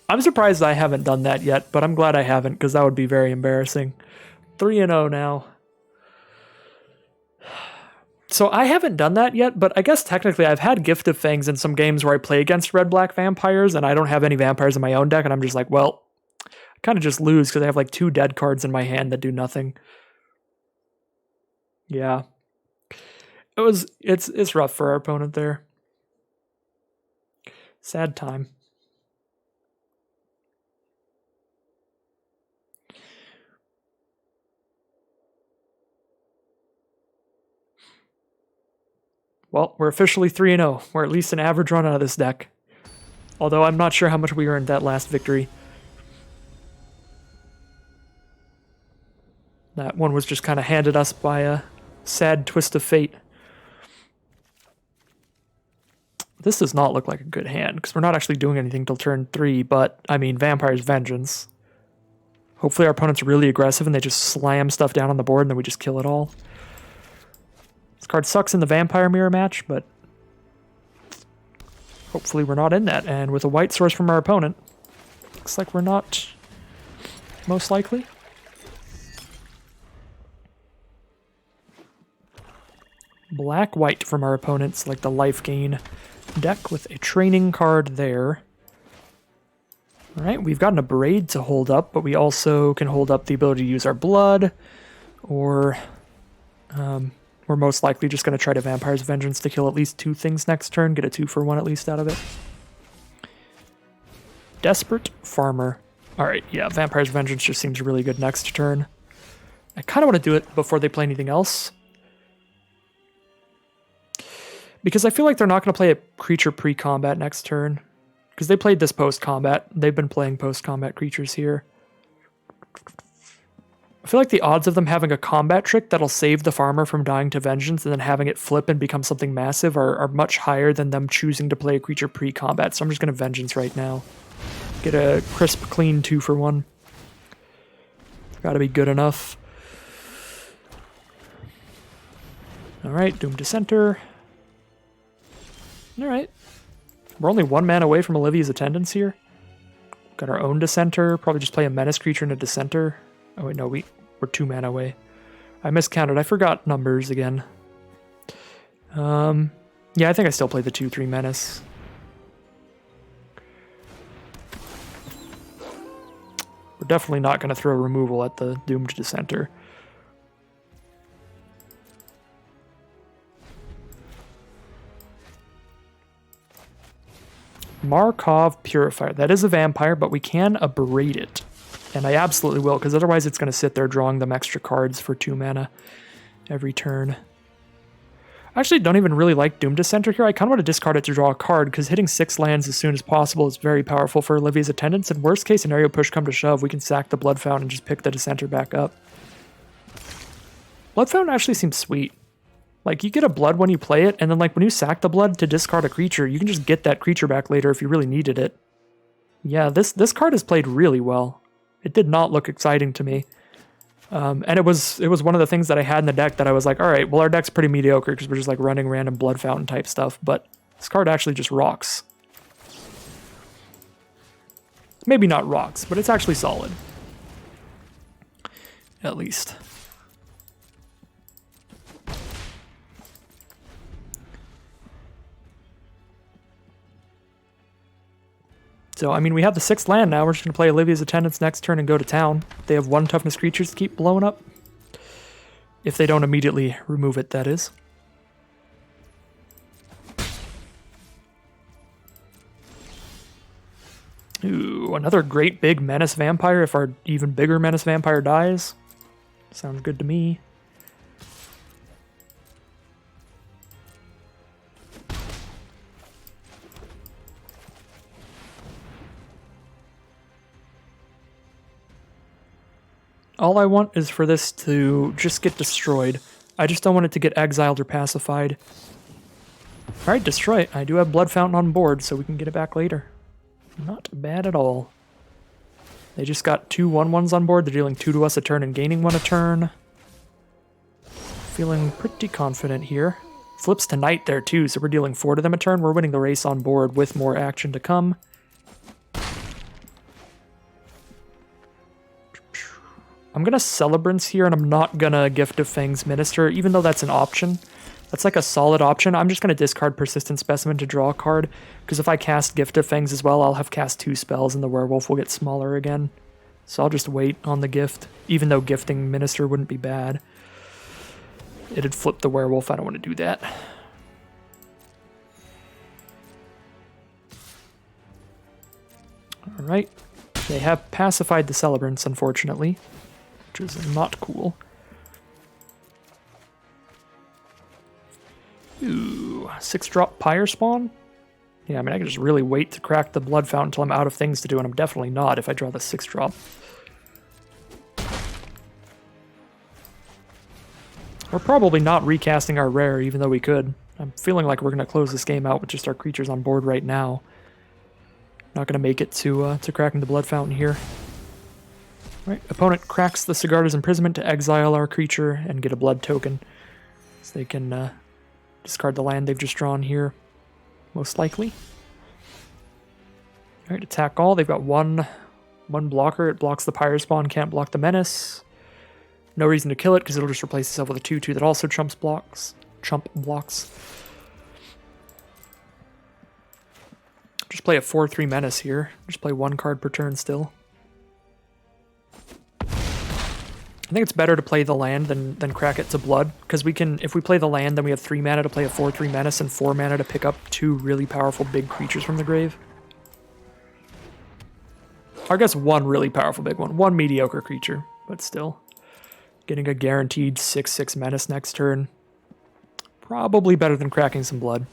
I'm surprised I haven't done that yet, but I'm glad I haven't, because that would be very embarrassing. 3-0 now. So I haven't done that yet, but I guess technically I've had Gift of Fangs in some games where I play against red-black vampires, and I don't have any vampires in my own deck, and I'm just like, well, I kind of just lose because I have like 2 dead cards in my hand that do nothing. Yeah. It's rough for our opponent there. Sad time. Well, we're officially 3-0. We're at least an average run out of this deck. Although I'm not sure how much we earned that last victory. That one was just kind of handed us by a sad twist of fate. This does not look like a good hand, because we're not actually doing anything till turn 3, but, I mean, Vampire's Vengeance. Hopefully our opponent's really aggressive and they just slam stuff down on the board and then we just kill it all. This card sucks in the Vampire Mirror match, but hopefully we're not in that. And with a white source from our opponent, looks like we're not, most likely. Black-white from our opponents, like the life gain deck with a training card there. Alright, we've gotten a Braid to hold up, but we also can hold up the ability to use our blood, or we're most likely just going to try to Vampire's Vengeance to kill at least 2 things next turn, get a 2-for-1 at least out of it. Desperate Farmer. Alright, yeah, Vampire's Vengeance just seems really good next turn. I kind of want to do it before they play anything else, because I feel like they're not going to play a creature pre-combat next turn. Because they played this post-combat. They've been playing post-combat creatures here. I feel like the odds of them having a combat trick that'll save the farmer from dying to Vengeance and then having it flip and become something massive are much higher than them choosing to play a creature pre-combat. So I'm just going to Vengeance right now. Get a crisp, clean 2-for-1. Gotta be good enough. Alright, Doom Dissenter. Alright. We're only 1 mana away from Olivia's Attendance here. Got our own Dissenter. Probably just play a Menace creature and a Dissenter. Oh wait, no, we're 2 mana away. I miscounted. I forgot numbers again. Yeah, I think I still play the 2/3 Menace. We're definitely not going to throw removal at the Doomed Dissenter. Markov Purifier. That is a vampire, but we can abrade it. And I absolutely will, because otherwise it's going to sit there drawing them extra cards for 2 mana every turn. I actually don't even really like Doom Dissenter here. I kind of want to discard it to draw a card, because hitting 6 lands as soon as possible is very powerful for Olivia's Attendance. And worst case scenario, push come to shove, we can sack the Blood Fountain and just pick the Dissenter back up. Blood Fountain actually seems sweet. Like, you get a blood when you play it, and then like when you sack the blood to discard a creature, you can just get that creature back later if you really needed it. Yeah, this card is played really well. It did not look exciting to me. And it was one of the things that I had in the deck that I was like, alright, well our deck's pretty mediocre because we're just like running random Blood Fountain type stuff, but this card actually just rocks. Maybe not rocks, but it's actually solid. At least. So, I mean, we have the 6th land now. We're just going to play Olivia's Attendance next turn and go to town. They have 1 toughness creatures to keep blowing up. If they don't immediately remove it, that is. Ooh, another great big Menace Vampire if our even bigger Menace Vampire dies. Sounds good to me. All I want is for this to just get destroyed. I just don't want it to get exiled or pacified. Alright, destroy it. I do have Blood Fountain on board, so we can get it back later. Not bad at all. They just got 2 1/1s on board. They're dealing 2 to us a turn and gaining 1 a turn. Feeling pretty confident here. Flips to Knight there too, so we're dealing 4 to them a turn. We're winning the race on board with more action to come. I'm going to Celebrance here, and I'm not going to Gift of Fang's Minister, even though that's an option. That's like a solid option. I'm just going to discard Persistent Specimen to draw a card, because if I cast Gift of Fangs as well, I'll have cast 2 spells, and the werewolf will get smaller again. So I'll just wait on the gift, even though gifting Minister wouldn't be bad. It'd flip the werewolf. I don't want to do that. Alright. They have pacified the Celebrants, unfortunately, which is not cool. Ooh, 6-drop Pyre Spawn? Yeah, I mean, I can just really wait to crack the Blood Fountain until I'm out of things to do, and I'm definitely not if I draw the 6-drop. We're probably not recasting our rare, even though we could. I'm feeling like we're going to close this game out with just our creatures on board right now. Not going to make it to cracking the Blood Fountain here. Right, opponent cracks the Sigarda's Imprisonment to exile our creature and get a blood token. So they can discard the land they've just drawn here, most likely. Alright, attack all. They've got one blocker. It blocks the Pyre Spawn, can't block the Menace. No reason to kill it, because it'll just replace itself with a 2/2 that also chump blocks. Just play a 4/3 Menace here. Just play 1 card per turn still. I think it's better to play the land than crack it to blood, because we can, if we play the land, then we have 3 mana to play a 4/3 Menace and 4 mana to pick up 2 really powerful big creatures from the grave. Or I guess 1 really powerful big one. 1 mediocre creature, but still. Getting a guaranteed 6/6 Menace next turn. Probably better than cracking some blood.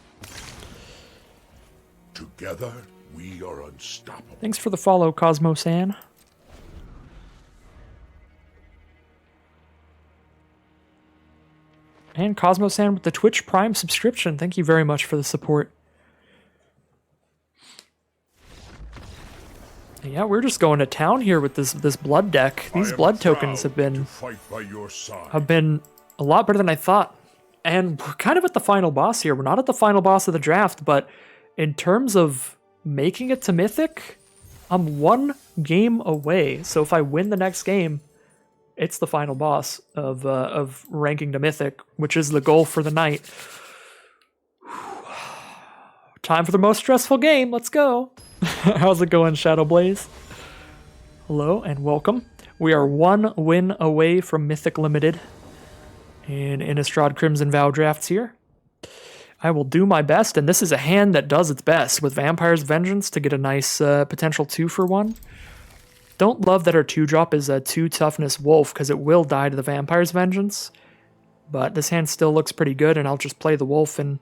Together, we are unstoppable. Thanks for the follow, Cosmo-san. And Cosmo-san with the Twitch Prime subscription. Thank you very much for the support. Yeah, we're just going to town here with this blood deck. These blood tokens have been a lot better than I thought. And we're kind of at the final boss here. We're not at the final boss of the draft, but in terms of making it to Mythic, I'm 1 game away. So if I win the next game, it's the final boss of ranking to Mythic, which is the goal for the night. Time for the most stressful game. Let's go. How's it going, Shadowblaze? Hello and welcome. We are 1 win away from Mythic Limited in Innistrad Crimson Vow drafts here. I will do my best, and this is a hand that does its best with Vampire's Vengeance to get a nice potential 2-for-1. Don't love that our 2-drop is a 2 toughness wolf, because it will die to the Vampire's Vengeance. But this hand still looks pretty good, and I'll just play the wolf and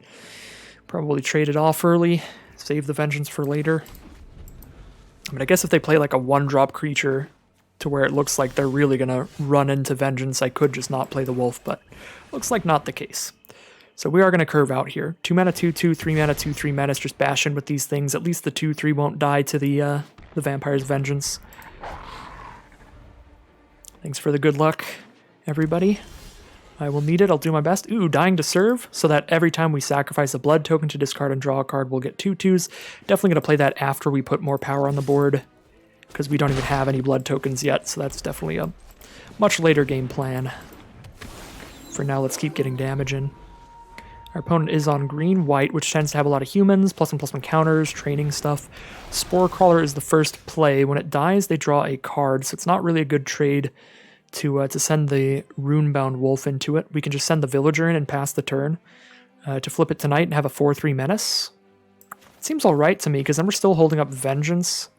probably trade it off early. Save the Vengeance for later. I mean, I guess if they play like a 1-drop creature to where it looks like they're really going to run into Vengeance, I could just not play the wolf, but looks like not the case. So we are going to curve out here. 2 mana 2/2, 3 mana 2/3 Menace, just bash in with these things. At least the 2/3 won't die to the Vampire's Vengeance. Thanks for the good luck, everybody. I will need it. I'll do my best. Ooh, Dying to Serve, so that every time we sacrifice a blood token to discard and draw a card, we'll get 2/2s. Definitely going to play that after we put more power on the board, because we don't even have any blood tokens yet, so that's definitely a much later game plan. For now, let's keep getting damage in. Our opponent is on green-white, which tends to have a lot of humans, +1/+1 counters, training stuff. Spore Crawler is the first play. When it dies, they draw a card, so it's not really a good trade to send the Runebound Wolf into it. We can just send the Villager in and pass the turn to flip it tonight and have a 4/3 Menace. It seems alright to me, because then we're still holding up Vengeance.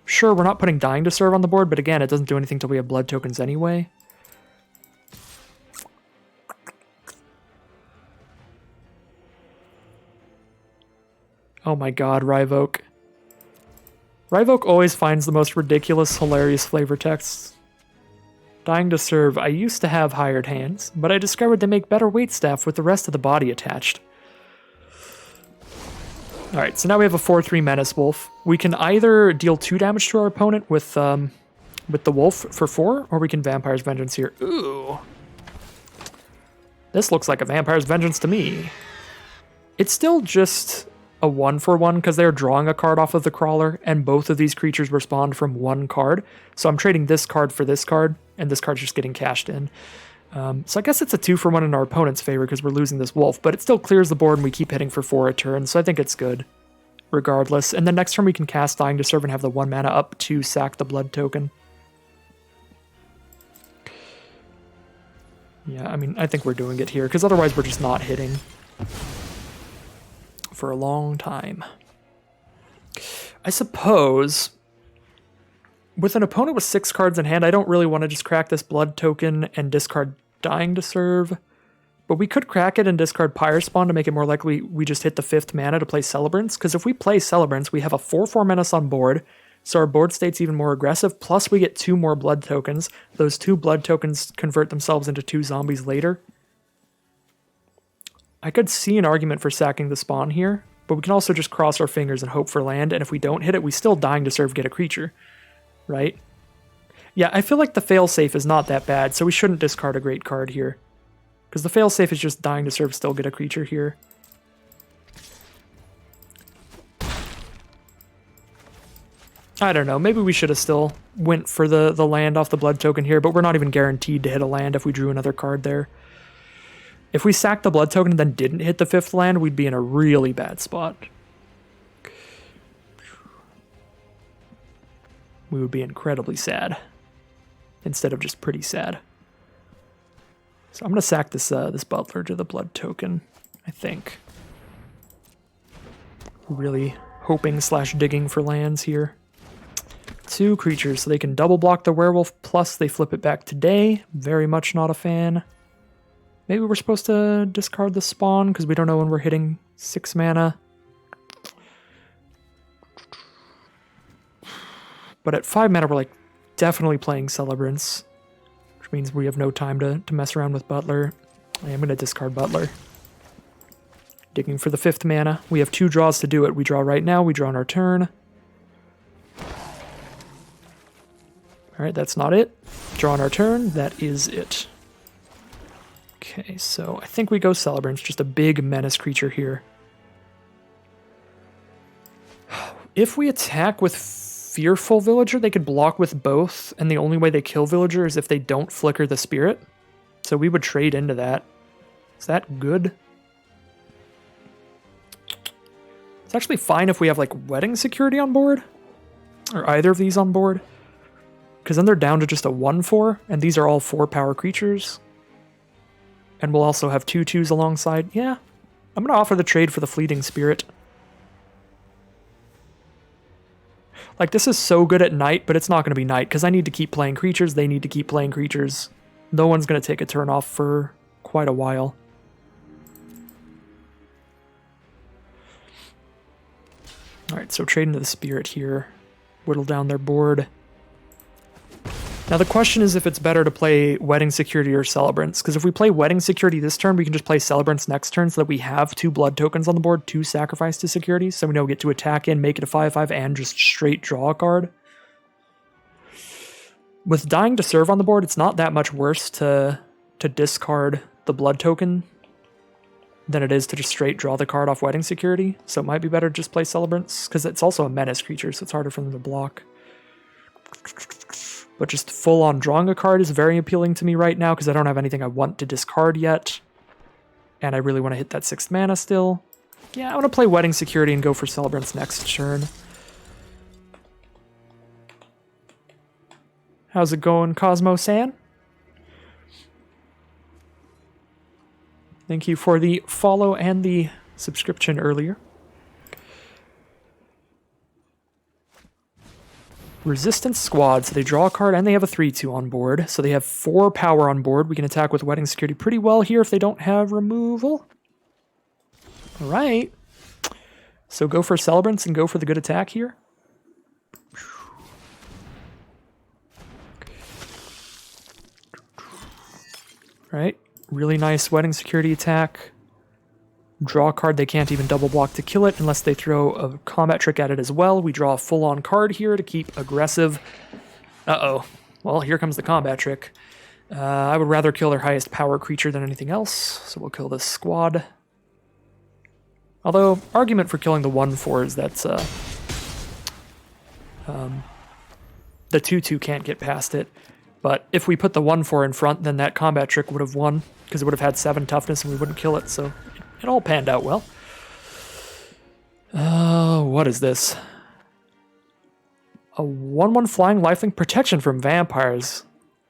Sure, we're not putting Dying to Serve on the board, but again, it doesn't do anything till we have blood tokens anyway. Oh my god, Ryvoke. Ryvoke always finds the most ridiculous, hilarious flavor texts. Dying to Serve. I used to have hired hands, but I discovered they make better waitstaff with the rest of the body attached. Alright, so now we have a 4-3 Menace Wolf. We can either deal 2 damage to our opponent with the Wolf for 4, or we can Vampire's Vengeance here. Ooh. This looks like a Vampire's Vengeance to me. It's still just a 1-for-1 because they're drawing a card off of the Crawler, and both of these creatures respond from 1 card. So I'm trading this card for this card, and this card's just getting cashed in. So I guess it's a 2-for-1 in our opponent's favor because we're losing this Wolf, but it still clears the board and we keep hitting for 4 a turn, so I think it's good regardless. And then next turn we can cast Dying to Serve and have the 1 mana up to sack the blood token. Yeah, I mean, I think we're doing it here because otherwise we're just not hitting for a long time. I suppose with an opponent with 6 cards in hand, I don't really want to just crack this blood token and discard Dying to Serve, but we could crack it and discard Pyre Spawn to make it more likely we just hit the 5th mana to play Celebrants, because if we play Celebrants, we have a 4-4 Menace on board, so our board state's even more aggressive, plus we get 2 more blood tokens. Those 2 blood tokens convert themselves into 2 zombies later. I could see an argument for sacking the Spawn here, but we can also just cross our fingers and hope for land, and if we don't hit it, we still Dying to Serve get a creature, right? Yeah, I feel like the failsafe is not that bad, so we shouldn't discard a great card here. Because the failsafe is just Dying to Serve still get a creature here. I don't know, maybe we should have still went for the land off the blood token here, but we're not even guaranteed to hit a land if we drew another card there. If we sacked the blood token and then didn't hit the 5th land, we'd be in a really bad spot. We would be incredibly sad, instead of just pretty sad. So I'm going to sack this this Butler to the blood token, I think. Really hoping / digging for lands here. 2 creatures, so they can double block the werewolf, plus they flip it back today. Very much not a fan. Maybe we're supposed to discard the Spawn, because we don't know when we're hitting 6 mana. But at 5 mana, we're like definitely playing Celebrants, which means we have no time to mess around with Butler. I am going to discard Butler. Digging for the 5th mana. We have 2 draws to do it. We draw right now, we draw on our turn. Alright, that's not it. Draw on our turn, that is it. Okay, so I think we go Celebrants, just a big menace creature here. If we attack with Fearful Villager, they could block with both, and the only way they kill Villager is if they don't flicker the spirit. So we would trade into that. Is that good? It's actually fine if we have like Wedding Security on board, or either of these on board, because then they're down to just a 1/4, and these are all 4-power creatures. And we'll also have 2 2s alongside. Yeah, I'm going to offer the trade for the Fleeting Spirit. Like, this is so good at night, but it's not going to be night, because I need to keep playing creatures, they need to keep playing creatures. No one's going to take a turn off for quite a while. Alright, so trade into the Spirit here. Whittle down their board. Now the question is if it's better to play Wedding Security or Celebrants, because if we play Wedding Security this turn, we can just play Celebrants next turn so that we have 2 blood tokens on the board to sacrifice to Security, so we know we get to attack in, make it a 5/5, and just straight draw a card. With Dying to Serve on the board, it's not that much worse to discard the blood token than it is to just straight draw the card off Wedding Security, so it might be better to just play Celebrants, because it's also a menace creature, so it's harder for them to block. But just full-on drawing a card is very appealing to me right now because I don't have anything I want to discard yet. And I really want to hit that 6th mana still. Yeah, I want to play Wedding Security and go for Celebrants next turn. How's it going, Cosmo-san? Thank you for the follow and the subscription earlier. Resistance Squad, so they draw a card and they have a 3/2 on board, so they have 4 power on board. We can attack with Wedding Security pretty well here if they don't have removal. Alright. So go for Celebrants and go for the good attack here. right? Really nice wedding security attack. Draw a card they can't even double block to kill it unless they throw a combat trick at it as well. We draw a full-on card here to keep aggressive. Uh-oh. Well, here comes the combat trick. I would rather kill their highest power creature than anything else, so we'll kill this squad. Although, argument for killing the 1/4 is that the 2/2 can't get past it. But if we put the 1/4 in front, then that combat trick would have won, because it would have had 7 toughness and we wouldn't kill it, so it all panned out well. What is this? A 1/1 flying lifelink protection from vampires.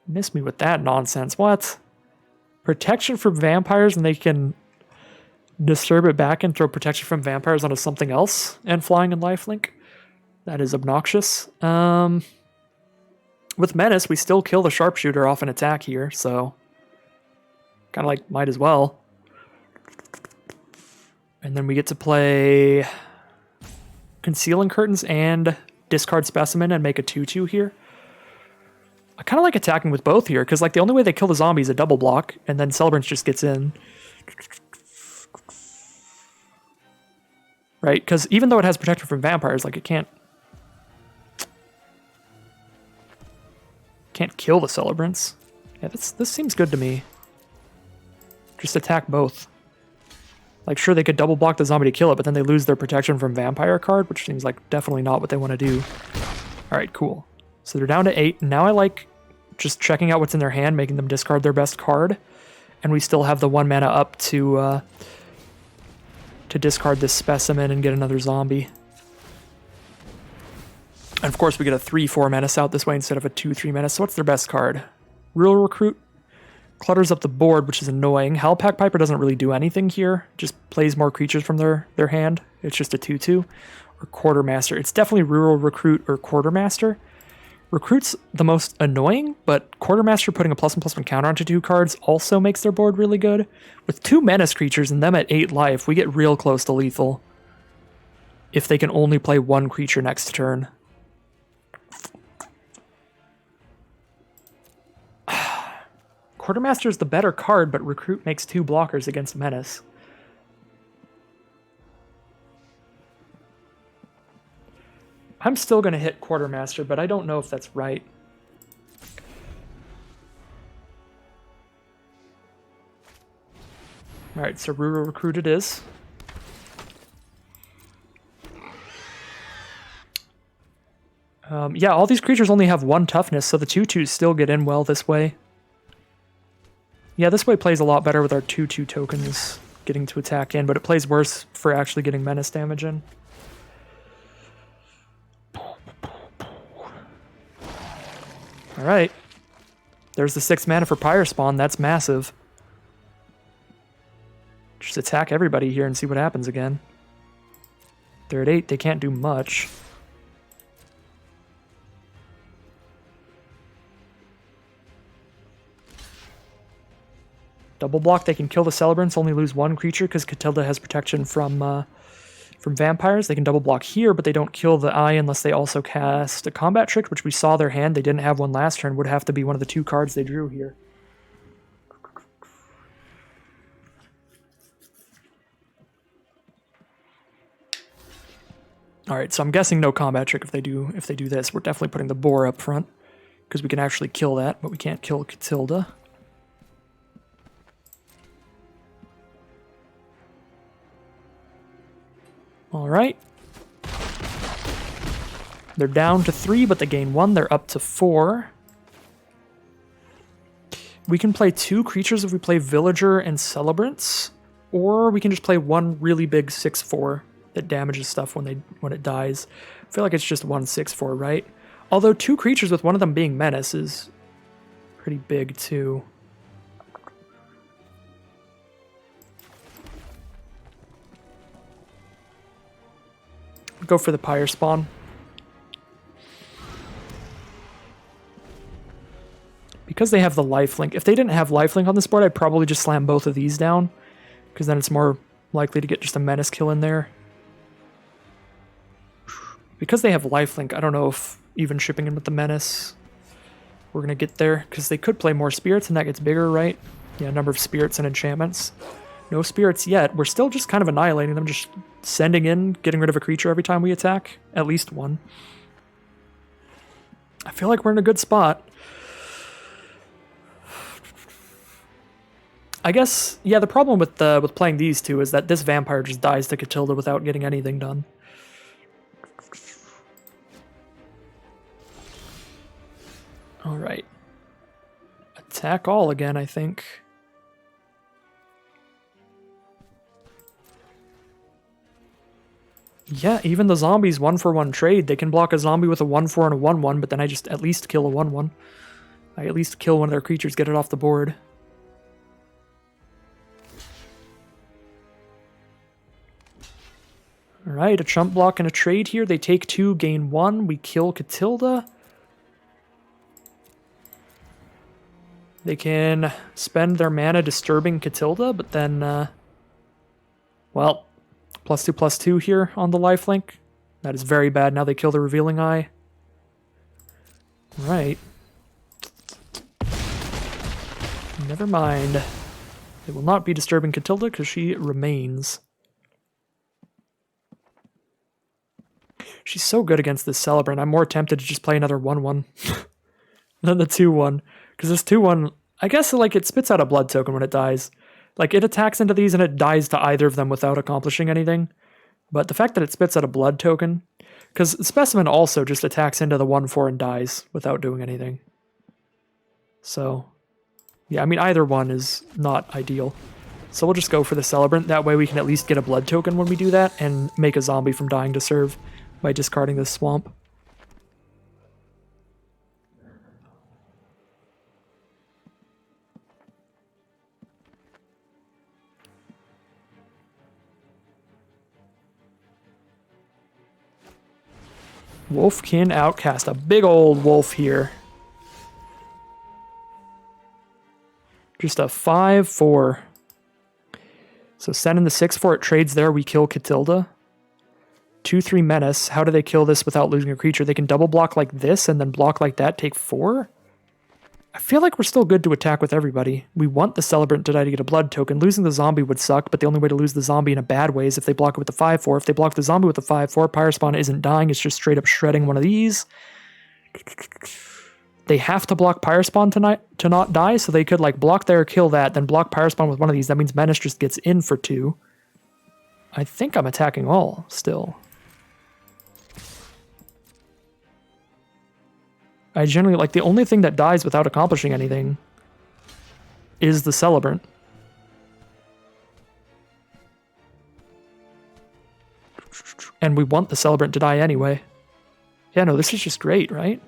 Miss me with that nonsense. What? Protection from vampires, and they can disturb it back and throw protection from vampires onto something else and flying and lifelink? That is obnoxious. With Menace, we still kill the sharpshooter off an attack here, so kind of like might as well. And then we get to play Concealing Curtains and discard Specimen and make a 2/2 here. I kind of like attacking with both here, because like the only way they kill the zombie is a double block, and then Celebrants just gets in. Right? Because even though it has protection from vampires, like it can't kill the Celebrants. Yeah, this seems good to me. Just attack both. Like, sure, they could double block the zombie to kill it, but then they lose their protection from vampire card, which seems like definitely not what they want to do. Alright, cool. So they're down to 8. Now I like just checking out what's in their hand, making them discard their best card. And we still have the 1 mana up to discard this Specimen and get another zombie. And of course we get a 3/4 menace out this way instead of a 2/3 menace. So what's their best card? Rural Recruit. Clutters up the board, which is annoying. Howlpack Piper doesn't really do anything here. Just plays more creatures from their hand. It's just a 2/2. Or Quartermaster. It's definitely Rural Recruit or Quartermaster. Recruit's the most annoying, but Quartermaster putting a +1/+1 counter onto 2 cards also makes their board really good. With 2 menace creatures and them at 8 life, we get real close to lethal. If they can only play 1 creature next turn. Quartermaster is the better card, but Recruit makes 2 blockers against Menace. I'm still going to hit Quartermaster, but I don't know if that's right. Alright, so Rural Recruit it is. Yeah, all these creatures only have 1 toughness, so the 2/2s still get in well this way. Yeah, this way plays a lot better with our 2/2 tokens getting to attack in, but it plays worse for actually getting menace damage in. Alright. There's the 6 mana for Pyre Spawn. That's massive. Just attack everybody here and see what happens again. They're at 8. They can't do much. Double block, they can kill the Celebrants, only lose 1 creature because Catilda has protection from vampires. They can double block here, but they don't kill the eye unless they also cast a combat trick, which we saw their hand. They didn't have one last turn. Would have to be one of the 2 cards they drew here. Alright, so I'm guessing no combat trick if they do this. We're definitely putting the boar up front, because we can actually kill that, but we can't kill Catilda. Alright. They're down to 3, but they gain 1. They're up to 4. We can play 2 creatures if we play Villager and Celebrants, or we can just play 1 really big 6/4 that damages stuff when it dies. I feel like it's just 1 6/4, right? Although 2 creatures with one of them being Menace is pretty big too. Go for the Pyre Spawn. Because they have the lifelink. If they didn't have lifelink on this board, I'd probably just slam both of these down, because then it's more likely to get just a menace kill in there. Because they have lifelink, I don't know if even shipping in with the menace we're going to get there, because they could play more spirits and that gets bigger, right? Yeah, number of spirits and enchantments. No spirits yet. We're still just kind of annihilating them, just sending in, getting rid of a creature every time we attack. At least one. I feel like we're in a good spot. I guess, yeah, the problem with playing these two is that this vampire just dies to Catilda without getting anything done. Alright. Attack all again, I think. Yeah, even the zombies 1-for-1 trade. They can block a zombie with a 1-4 and a 1-1, but then I just at least kill a 1-1. I at least kill one of their creatures, get it off the board. Alright, a chump block and a trade here. They take 2, gain 1. We kill Catilda. They can spend their mana disturbing Catilda, but then, well, +2/+2 here on the lifelink. That is very bad. Now they kill the Revealing Eye. Right. Never mind. They will not be disturbing Catilda because she remains. She's so good against this Celebrant. I'm more tempted to just play another 1-1 than the 2-1. Because this 2-1, I guess like it spits out a blood token when it dies. Like it attacks into these and it dies to either of them without accomplishing anything. But the fact that it spits out a blood token, because Specimen also just attacks into the 1-4 and dies without doing anything. So, yeah, I mean either one is not ideal. So we'll just go for the Celebrant. That way we can at least get a blood token when we do that and make a zombie from dying to serve by discarding this swamp. Wolfkin Outcast, a big old wolf here. Just a 5-4. So sending the 6-4, it trades there, we kill Catilda. 2-3 Menace. How do they kill this without losing a creature? They can double block like this and then block like that, take 4? I feel like we're still good to attack with everybody. We want the Celebrant to die to get a blood token. Losing the zombie would suck, but the only way to lose the zombie in a bad way is if they block it with the 5-4. If they block the zombie with the 5-4, Pyrespawn isn't dying, it's just straight up shredding one of these. They have to block Pyrespawn to not die, so they could like block there, kill that, then block Pyrespawn with one of these. That means Menace just gets in for 2. I think I'm attacking all still. I generally, like, the only thing that dies without accomplishing anything is the Celebrant. And we want the Celebrant to die anyway. Yeah, no, this is just great, right?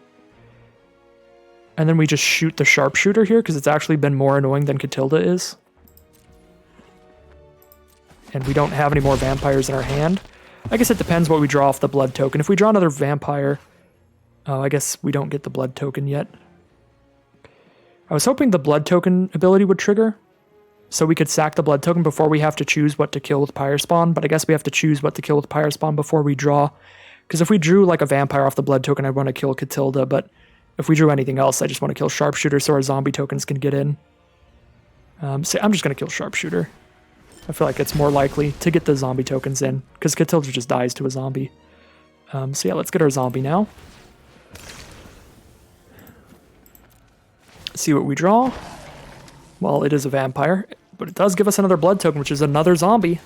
And then we just shoot the Sharpshooter here, because it's actually been more annoying than Catilda is. And we don't have any more vampires in our hand. I guess it depends what we draw off the blood token. If we draw another vampire... Oh, I guess we don't get the blood token yet. I was hoping the blood token ability would trigger, so we could sack the blood token before we have to choose what to kill with Pyrespawn, but I guess we have to choose what to kill with Pyrespawn before we draw. Because if we drew like a vampire off the blood token, I'd want to kill Catilda, but if we drew anything else, I just want to kill Sharpshooter so our zombie tokens can get in. So I'm just going to kill Sharpshooter. I feel like it's more likely to get the zombie tokens in, because Catilda just dies to a zombie. So yeah, let's get our zombie now. See what we draw. Well, it is a vampire, but it does give us another blood token, which is another zombie.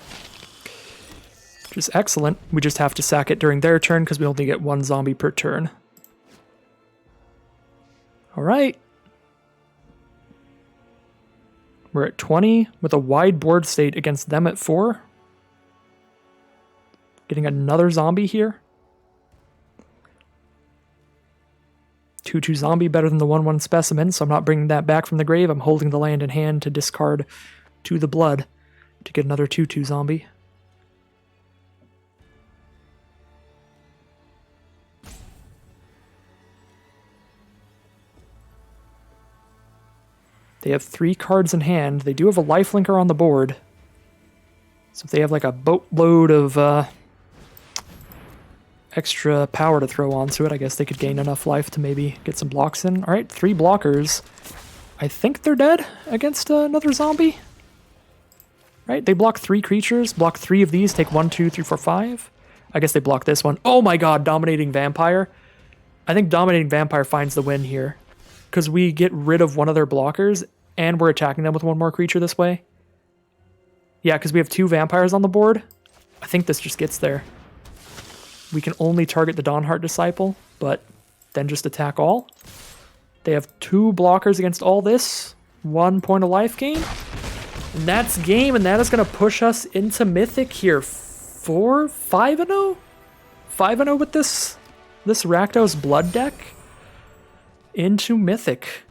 Which is excellent. We just have to sack it during their turn because we only get 1 zombie per turn. Alright. We're at 20 with a wide board state against them at 4. Getting another zombie here. 2-2 zombie better than the 1-1 Specimen, so I'm not bringing that back from the grave. I'm holding the land in hand to discard to the blood to get another 2-2 zombie. They have 3 cards in hand. They do have a lifelinker on the board. So if they have like a boatload of extra power to throw onto it, I guess they could gain enough life to maybe get some blocks in. Alright, 3 blockers. I think they're dead against another zombie. Right? They block 3 creatures, block 3 of these, take 1, 2, 3, 4, 5. I guess they block this one. Oh my god, Dominating Vampire. I think Dominating Vampire finds the win here. Because we get rid of one of their blockers, and we're attacking them with one more creature this way. Yeah, because we have 2 vampires on the board. I think this just gets there. We can only target the Dawnheart Disciple, but then just attack all. They have 2 blockers against all this. 1 point of life gain. And that's game, and that is going to push us into Mythic here. 5-0? 5-0 with this Rakdos Blood deck? Into Mythic.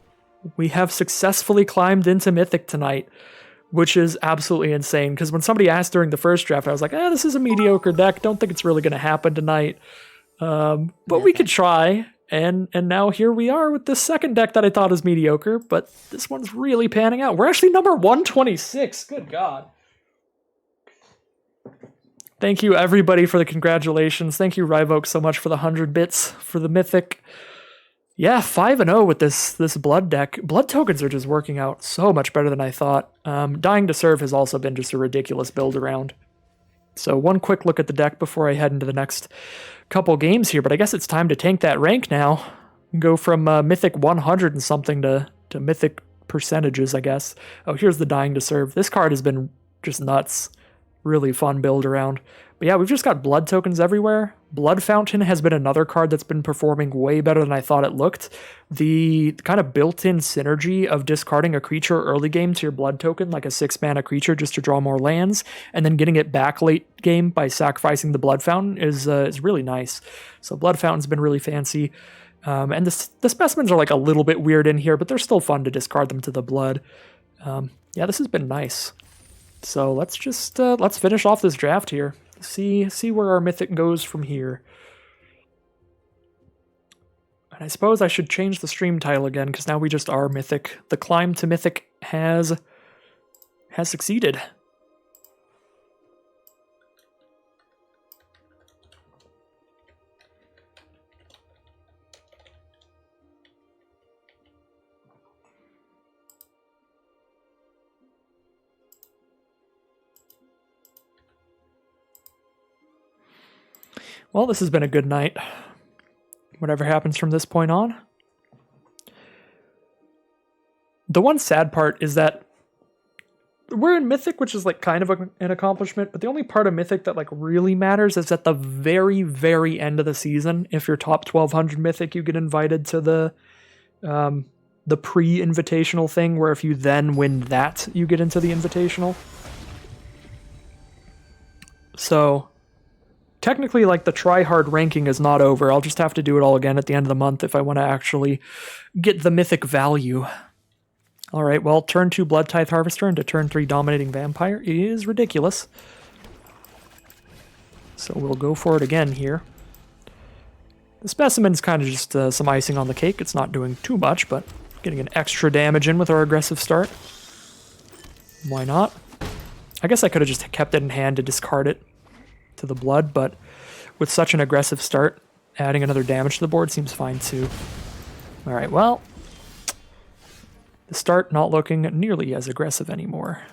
We have successfully climbed into Mythic tonight, which is absolutely insane, because when somebody asked during the first draft, I was like, this is a mediocre deck, don't think it's really going to happen tonight. But we could try, and now here we are with this second deck that I thought was mediocre, but this one's really panning out. We're actually number 126, good god. Thank you everybody for the congratulations. Thank you Ryvoke so much for the 100 bits for the Mythic. Yeah, 5-0 with this Blood deck. Blood tokens are just working out so much better than I thought. Dying to Serve has also been just a ridiculous build around. So one quick look at the deck before I head into the next couple games here, but I guess it's time to tank that rank now. Go from Mythic 100 and something to Mythic percentages, I guess. Oh, here's the Dying to Serve. This card has been just nuts. Really fun build around. But yeah, we've just got blood tokens everywhere. Blood Fountain has been another card that's been performing way better than I thought it looked. The kind of built-in synergy of discarding a creature early game to your blood token, like a 6-mana creature just to draw more lands, and then getting it back late game by sacrificing the Blood Fountain is really nice. So Blood Fountain's been really fancy. And the specimens are like a little bit weird in here, but they're still fun to discard them to the blood. Yeah, this has been nice. So let's just let's finish off this draft here. See where our Mythic goes from here. And I suppose I should change the stream title again, because now we just are Mythic. The climb to Mythic has succeeded. Well, this has been a good night. Whatever happens from this point on. The one sad part is that we're in Mythic, which is like kind of an accomplishment, but the only part of Mythic that like really matters is at the very, very end of the season. If you're top 1200 Mythic, you get invited to the pre-invitational thing, where if you then win that, you get into the invitational. So technically, like, the try-hard ranking is not over. I'll just have to do it all again at the end of the month if I want to actually get the Mythic value. All right, well, turn 2 Blood Tithe Harvester into turn 3 Dominating Vampire is ridiculous. So we'll go for it again here. The Specimen's kind of just some icing on the cake. It's not doing too much, but getting an extra damage in with our aggressive start. Why not? I guess I could have just kept it in hand to discard it to the blood, but with such an aggressive start, adding another damage to the board seems fine too. Alright, well, the start not looking nearly as aggressive anymore.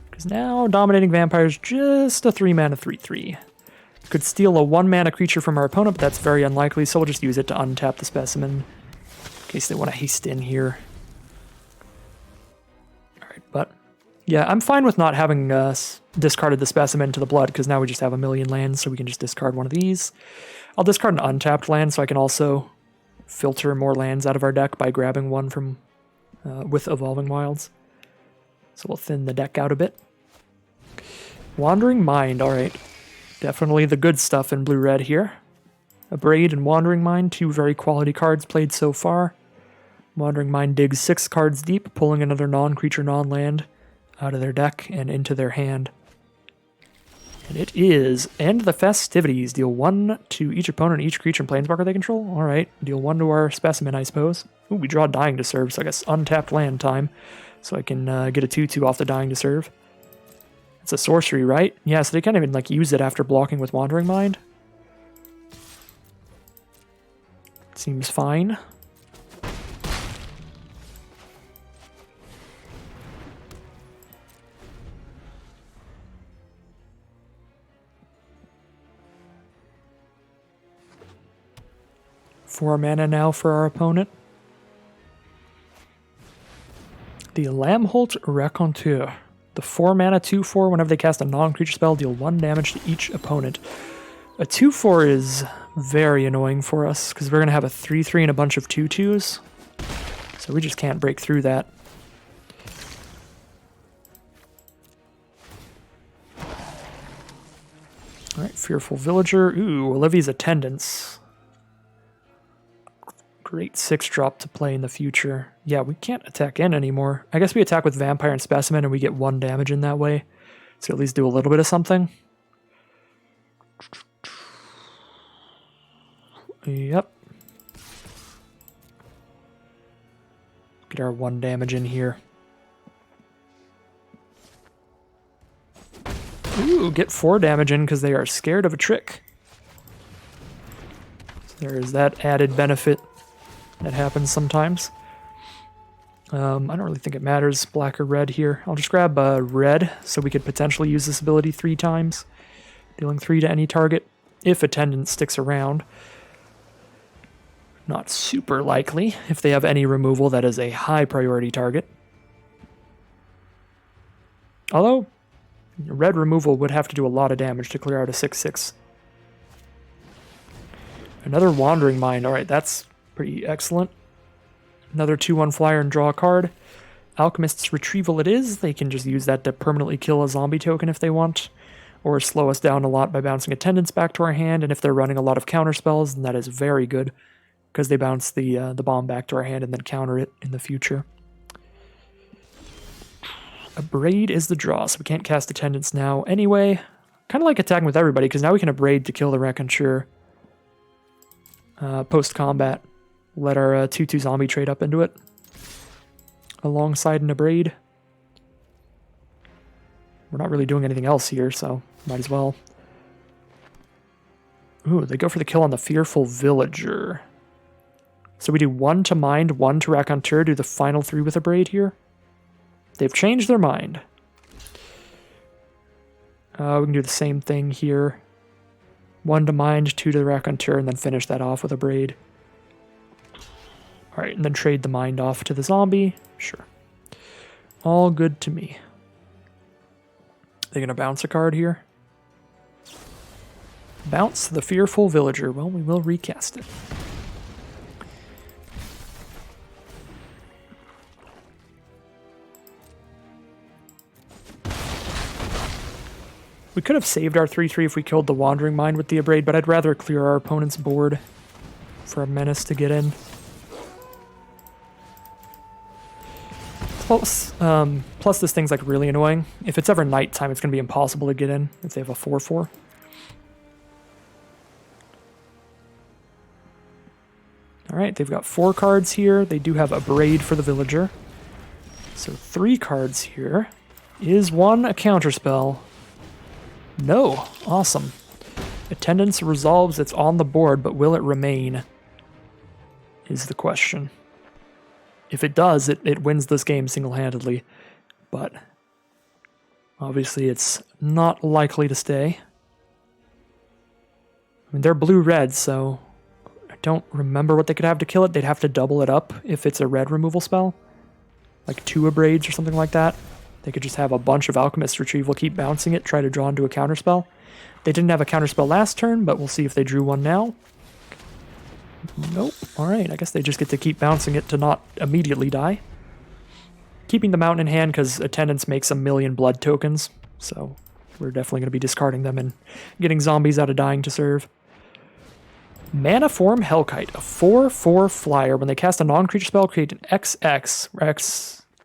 Because now Dominating Vampire is just a 3-mana 3/3. Could steal a 1-mana creature from our opponent, but that's very unlikely, so we'll just use it to untap the Specimen in case they want to haste in here. Alright, but yeah, I'm fine with not having discarded the Specimen to the blood, because now we just have a million lands, so we can just discard one of these. I'll discard an untapped land, so I can also filter more lands out of our deck by grabbing one from with Evolving Wilds. So we'll thin the deck out a bit. Wandering Mind, alright. Definitely the good stuff in blue-red here. Abrade and Wandering Mind, 2 very quality cards played so far. Wandering Mind digs 6 cards deep, pulling another non-creature, non-land out of their deck and into their hand. And it is End the Festivities. Deal 1 to each opponent, each creature and planeswalker they control. Alright, deal 1 to our Specimen, I suppose. Ooh, we draw Dying to Serve, so I guess untapped land time. So I can get a 2/2 off the Dying to Serve. It's a sorcery, right? Yeah, so they can't even like use it after blocking with Wandering Mind. Seems fine. 4 mana now for our opponent. The Lamholt Raconteur. The 4 mana 2/4, whenever they cast a non-creature spell, deal 1 damage to each opponent. A 2/4 is very annoying for us, because we're going to have a 3/3 and a bunch of 2/2s. So we just can't break through that. Alright, Fearful Villager. Ooh, Olivia's Attendance. Great 6-drop to play in the future. Yeah, we can't attack in anymore. I guess we attack with Vampire and Specimen and we get 1 damage in that way. So at least do a little bit of something. Yep. Get our 1 damage in here. Ooh, get 4 damage in because they are scared of a trick. So there is that added benefit that happens sometimes. I don't really think it matters, black or red here. I'll just grab red, so we could potentially use this ability 3 times. Dealing 3 to any target, if Attendance sticks around. Not super likely. If they have any removal, that is a high priority target. Although, red removal would have to do a lot of damage to clear out a 6/6. Another Wandering Mind. Alright, that's pretty excellent. Another 2/1 flyer and draw a card. Alchemist's Retrieval it is. They can just use that to permanently kill a zombie token if they want. Or slow us down a lot by bouncing Attendance back to our hand. And if they're running a lot of counter spells, then that is very good. Because they bounce the bomb back to our hand and then counter it in the future. Abrade is the draw, so we can't cast Attendance now anyway. Kind of like attacking with everybody, because now we can Abrade to kill the Raconteur. Post-combat, let our 2/2 zombie trade up into it. Alongside an Abrade. We're not really doing anything else here, so might as well. Ooh, they go for the kill on the Fearful Villager. So we do 1 to Mind, 1 to Raconteur, do the final 3 with Abrade here. They've changed their mind. We can do the same thing here. 1 to Mind, 2 to the Raconteur, and then finish that off with Abrade. Alright, and then trade the Mind off to the zombie. Sure. All good to me. They're going to bounce a card here. Bounce the Fearful Villager. Well, we will recast it. We could have saved our 3/3 if we killed the Wandering Mind with the Abrade, but I'd rather clear our opponent's board for a Menace to get in. Plus this thing's like really annoying. If it's ever nighttime, it's going to be impossible to get in if they have a 4/4. Alright, they've got 4 cards here. They do have Abrade for the Villager. So 3 cards here. Is 1 a counterspell? No. Awesome. Attendance resolves, it's on the board, but will it remain? Is the question. If it does, it wins this game single-handedly. But obviously it's not likely to stay. I mean, they're blue-red, so I don't remember what they could have to kill it. They'd have to double it up if it's a red removal spell. Like 2 Abrades or something like that. They could just have a bunch of Alchemist's Retrieval, keep bouncing it, try to draw into a counterspell. They didn't have a counterspell last turn, but we'll see if they drew one now. Nope. Alright, I guess they just get to keep bouncing it to not immediately die. Keeping the Mountain in hand because Attendance makes 1,000,000 blood tokens, so we're definitely going to be discarding them and getting zombies out of dying to serve. Mana Form Hellkite, a 4/4 flyer. When they cast a non-creature spell, create an XX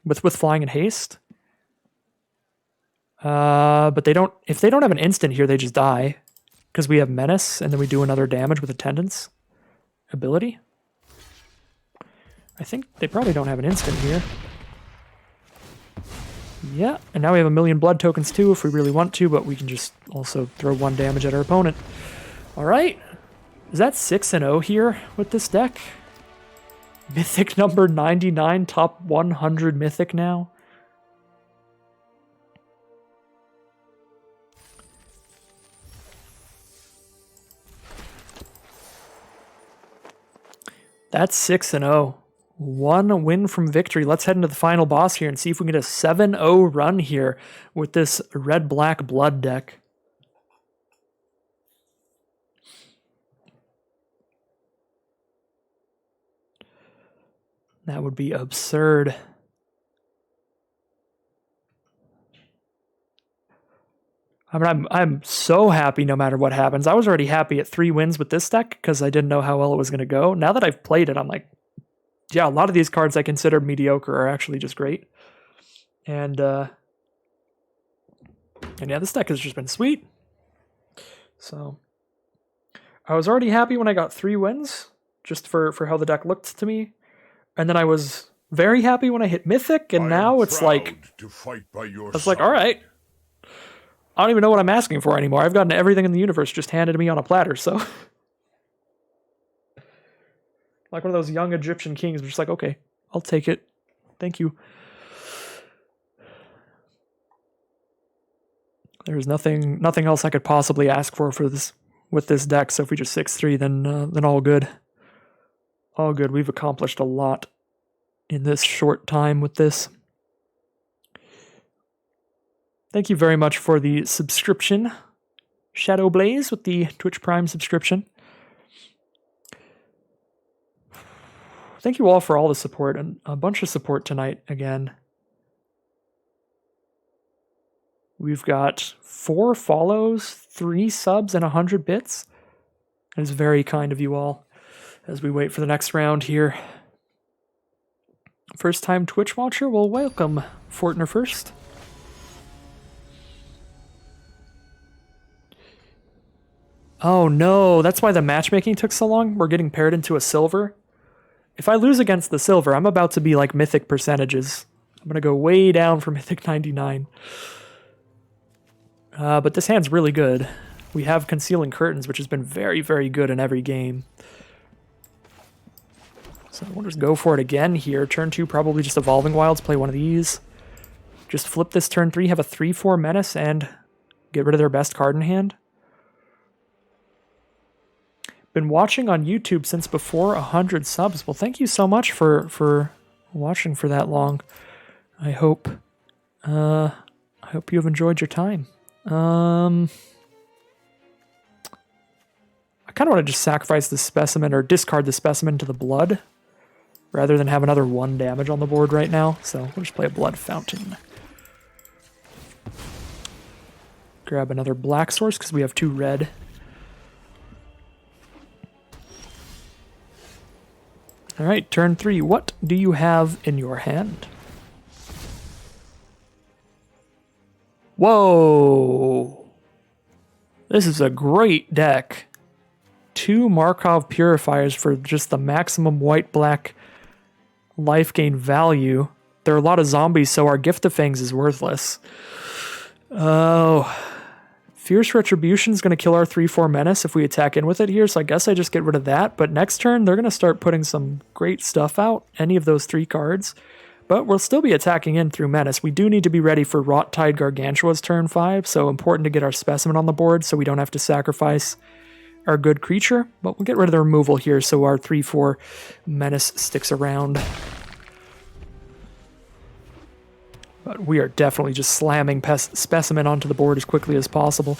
with flying and haste. But they don't. If they don't have an instant here, they just die, because we have Menace, and then we do another damage with Attendance ability. I think they probably don't have an instant here. Yeah, and now we have 1,000,000 blood tokens too, if we really want to, but we can just also throw 1 damage at our opponent. All right, is that 6-0 here with this deck? Mythic number 99, top 100 Mythic now. That's 6-0. One win from victory. Let's head into the final boss here and see if we can get a 7-0 run here with this red-black blood deck. That would be absurd. I mean, I'm so happy no matter what happens. I was already happy at 3 wins with this deck because I didn't know how well it was going to go. Now that I've played it, I'm like, yeah, a lot of these cards I consider mediocre are actually just great. And yeah, this deck has just been sweet. So I was already happy when I got 3 wins, just for how the deck looked to me. And then I was very happy when I hit Mythic, and now it's like, it's like, all right. I don't even know what I'm asking for anymore. I've gotten everything in the universe just handed to me on a platter, so. Like one of those young Egyptian kings, just like, okay, I'll take it. Thank you. There's nothing else I could possibly ask for this with this deck. So if we just 6-3, then all good. All good. We've accomplished a lot in this short time with this. Thank you very much for the subscription, Shadow Blaze, with the Twitch Prime subscription. Thank you all for all the support, and a bunch of support tonight again. We've got 4 follows, 3 subs, and 100 bits. It is very kind of you all as we wait for the next round here. First time Twitch watcher, well, welcome, Fortner first. Oh no, that's why the matchmaking took so long. We're getting paired into a silver. If I lose against the silver, I'm about to be like mythic percentages. I'm going to go way down from mythic 99. But this hand's really good. We have Concealing Curtains, which has been very, very good in every game. So we'll just go for it again here. Turn 2, probably just Evolving Wilds, play one of these. Just flip this turn 3, have a 3-4 Menace, and get rid of their best card in hand. Been watching on YouTube since before 100 subs. Well, thank you so much for watching for that long. I hope you have enjoyed your time. I kind of want to just sacrifice the specimen or discard the specimen to the blood rather than have another 1 damage on the board right now. So we'll just play a Blood Fountain. Grab another black source because we have 2 red. All right, turn 3. What do you have in your hand? Whoa! This is a great deck. 2 Markov Purifiers for just the maximum white-black life gain value. There are a lot of zombies, so our Gift of Fangs is worthless. Oh... Fierce Retribution is going to kill our 3-4 Menace if we attack in with it here, so I guess I just get rid of that. But next turn, they're going to start putting some great stuff out, any of those 3 cards. But we'll still be attacking in through Menace. We do need to be ready for Rot-Tide Gargantua's turn 5, so important to get our Specimen on the board so we don't have to sacrifice our good creature. But we'll get rid of the removal here so our 3-4 Menace sticks around. But we are definitely just slamming Specimen onto the board as quickly as possible.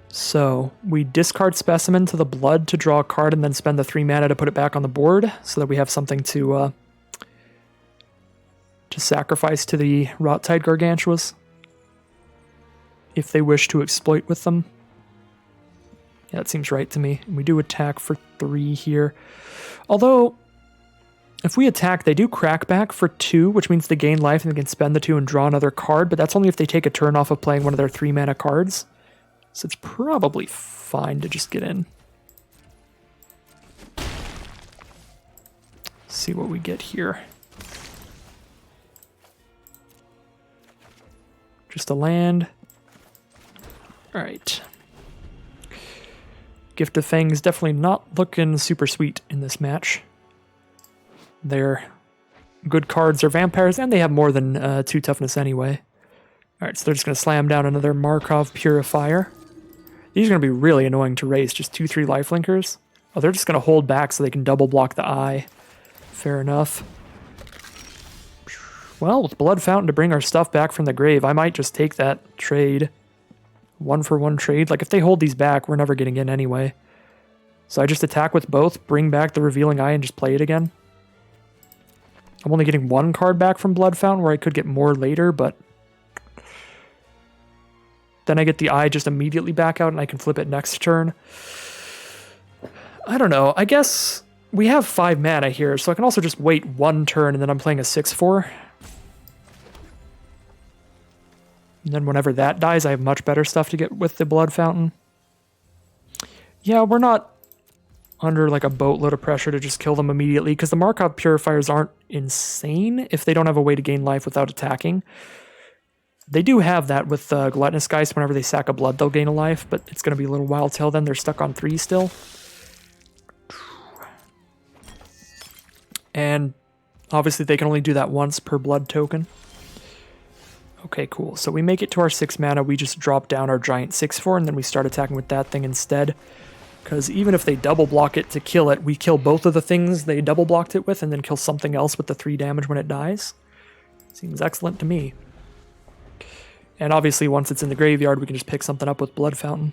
So we discard Specimen to the blood to draw a card and then spend the 3 mana to put it back on the board so that we have something to sacrifice to the Rot-Tide Gargantuas if they wish to exploit with them. Yeah, that seems right to me. We do attack for 3 here. Although... if we attack, they do crack back for 2, which means they gain life and they can spend the 2 and draw another card, but that's only if they take a turn off of playing one of their 3 mana cards. So it's probably fine to just get in. See what we get here. Just a land. Alright. Gift of Fangs definitely not looking super sweet in this match. Their good cards are vampires, and they have more than 2 toughness anyway. Alright, so they're just going to slam down another Markov Purifier. These are going to be really annoying to race, just 2-3 lifelinkers. Oh, they're just going to hold back so they can double block the eye. Fair enough. Well, with Blood Fountain to bring our stuff back from the grave, I might just take that trade. 1-for-1 trade. Like, if they hold these back, we're never getting in anyway. So I just attack with both, bring back the Revealing Eye, and just play it again. I'm only getting one card back from Blood Fountain, where I could get more later, but... then I get the Eye just immediately back out, and I can flip it next turn. I don't know. I guess we have 5 mana here, so I can also just wait 1 turn, and then I'm playing a 6-4. And then whenever that dies, I have much better stuff to get with the Blood Fountain. Yeah, we're not under like a boatload of pressure to just kill them immediately, because the Markov Purifiers aren't insane if they don't have a way to gain life without attacking. They do have that with Gluttonous Geist. Whenever they sack a blood, they'll gain a life, but it's going to be a little while till then. They're stuck on 3 still. And obviously they can only do that once per blood token. Okay, cool. So we make it to our 6 mana, we just drop down our giant 6-4, and then we start attacking with that thing instead. Because even if they double block it to kill it, we kill both of the things they double blocked it with, and then kill something else with the 3 damage when it dies. Seems excellent to me. And obviously once it's in the graveyard, we can just pick something up with Blood Fountain.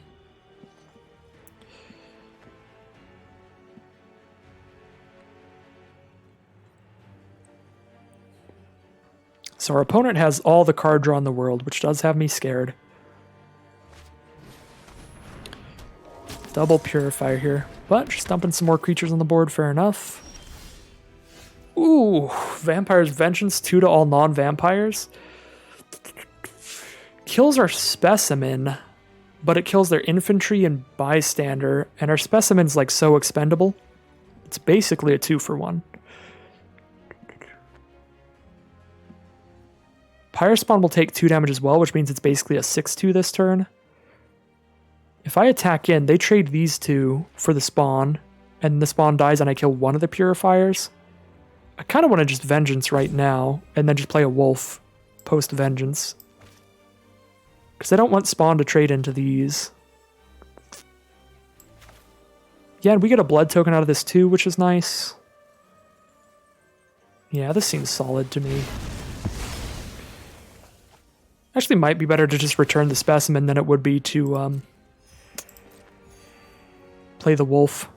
So our opponent has all the card draw in the world, which does have me scared. Double Purifier here, but just dumping some more creatures on the board, fair enough. Ooh, Vampire's Vengeance, 2 to all non-vampires. Kills our Specimen, but it kills their Infantry and Bystander, and our Specimen's like so expendable. It's basically a 2-for-1. Pyre Spawn will take 2 damage as well, which means it's basically a 6-2 this turn. If I attack in, they trade these 2 for the spawn, and the spawn dies and I kill one of the Purifiers. I kind of want to just Vengeance right now, and then just play a Wolf post-Vengeance. Because I don't want spawn to trade into these. Yeah, and we get a blood token out of this too, which is nice. Yeah, this seems solid to me. Actually, might be better to just return the Specimen than it would be to play the Wolf.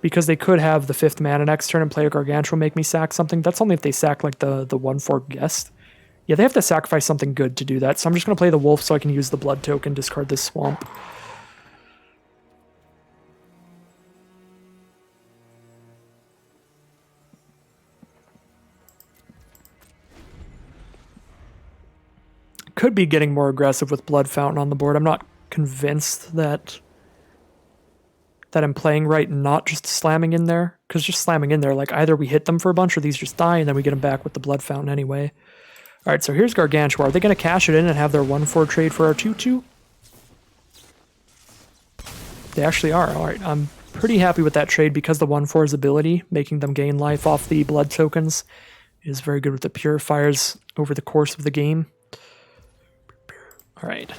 Because they could have the 5th mana next turn and play a Gargantua, make me sack something. That's only if they sack like the 1-4 Guest. Yeah, they have to sacrifice something good to do that. So I'm just going to play the Wolf so I can use the blood token, discard this Swamp. Could be getting more aggressive with Blood Fountain on the board. I'm not convinced that I'm playing right and not just slamming in there. Because just slamming in there, like either we hit them for a bunch or these just die and then we get them back with the Blood Fountain anyway. Alright, so here's Gargantua. Are they going to cash it in and have their 1-4 trade for our 2-2? They actually are. Alright, I'm pretty happy with that trade because the 1-4's ability, making them gain life off the blood tokens, is very good with the Purifiers over the course of the game. Alright.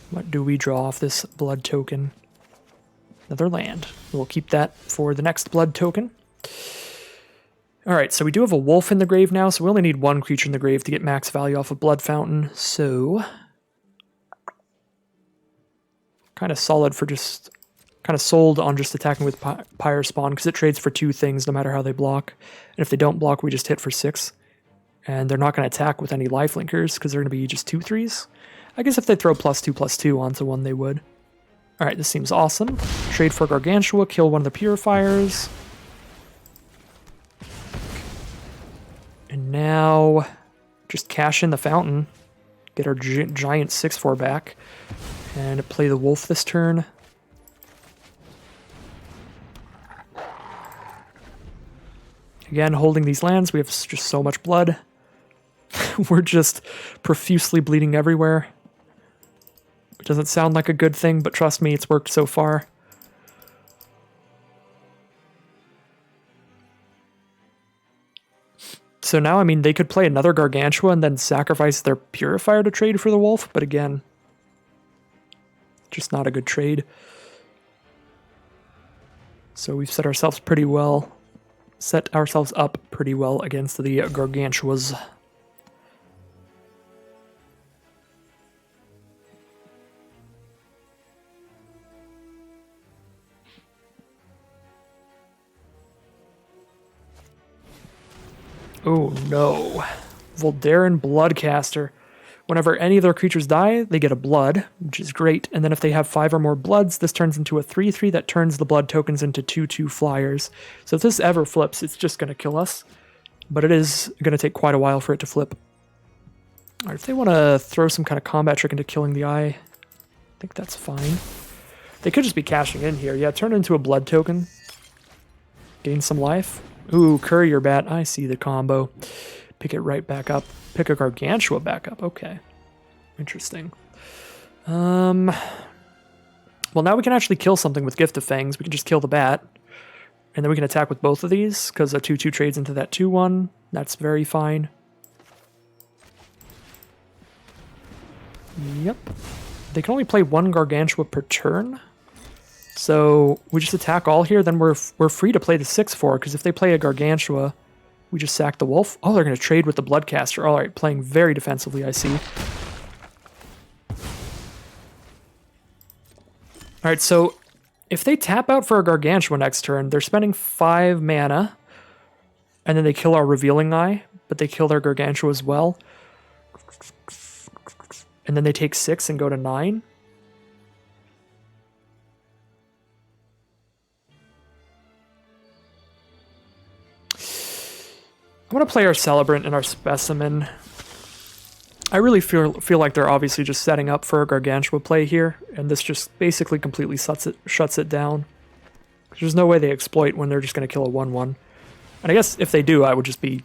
What do we draw off this blood token? Another land. We'll keep that for the next blood token. Alright, so we do have a wolf in the grave now, so we only need 1 creature in the grave to get max value off of Blood Fountain, so... kind of solid for just... kind of sold on just attacking with Pyre Spawn, because it trades for 2 things no matter how they block. And if they don't block, we just hit for 6. And they're not going to attack with any lifelinkers, because they're going to be just 2/3s. I guess if they throw +2/+2 onto one, they would. Alright, this seems awesome. Trade for Gargantua, kill one of the Purifiers. And now, just cash in the Fountain. Get our giant 6-4 back. And play the Wolf this turn. Again, holding these lands, we have just so much blood. We're just profusely bleeding everywhere. It doesn't sound like a good thing, but trust me, it's worked so far. So now, I mean, they could play another Gargantua and then sacrifice their Purifier to trade for the Wolf, but again, Just not a good trade. So we've set ourselves up pretty well against the Gargantuas. Oh no. Voldaren Bloodcaster. Whenever any of their creatures die, they get a blood, which is great. And then if they have 5 or more bloods, this turns into a 3/3 that turns the blood tokens into 2/2 flyers. So if this ever flips, it's just going to kill us. But it is going to take quite a while for it to flip. All right, if they want to throw some kind of combat trick into killing the eye, I think that's fine. They could just be cashing in here. Yeah, turn it into a blood token. Gain some life. Ooh, Courier Bat. I see the combo. Pick it right back up. Pick a Gargantua back up. Okay. Interesting. Well, now we can actually kill something with Gift of Fangs. We can just kill the bat. And then we can attack with both of these, because a 2/2 trades into that 2/1. That's very fine. Yep. They can only play 1 Gargantua per turn. So we just attack all here, then we're free to play the 6/4, because if they play a Gargantua, we just sack the wolf. Oh, they're going to trade with the Bloodcaster. All right, playing very defensively, I see. All right, so if they tap out for a Gargantua next turn, they're spending 5 mana, and then they kill our Revealing Eye, but they kill their Gargantua as well. And then they take 6 and go to 9. I'm going to play our Celebrant and our Specimen. I really feel like they're obviously just setting up for a Gargantua play here, and this just basically completely shuts it down. There's no way they exploit when they're just going to kill a 1/1. And I guess if they do, I would just be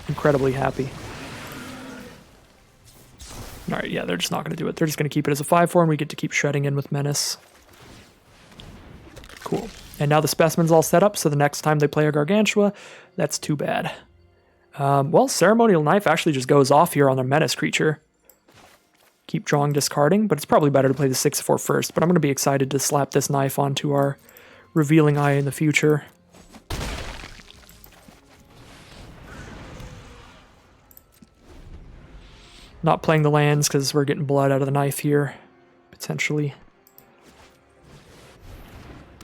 incredibly happy. Alright, yeah, they're just not going to do it. They're just going to keep it as a 5/4, and we get to keep shredding in with Menace. Cool. And now the Specimen's all set up, so the next time they play a Gargantua, that's too bad. Well, Ceremonial Knife actually just goes off here on their Menace creature. Keep drawing, discarding, but it's probably better to play the 6/4 first. But I'm going to be excited to slap this knife onto our Revealing Eye in the future. Not playing the lands because we're getting blood out of the knife here, potentially.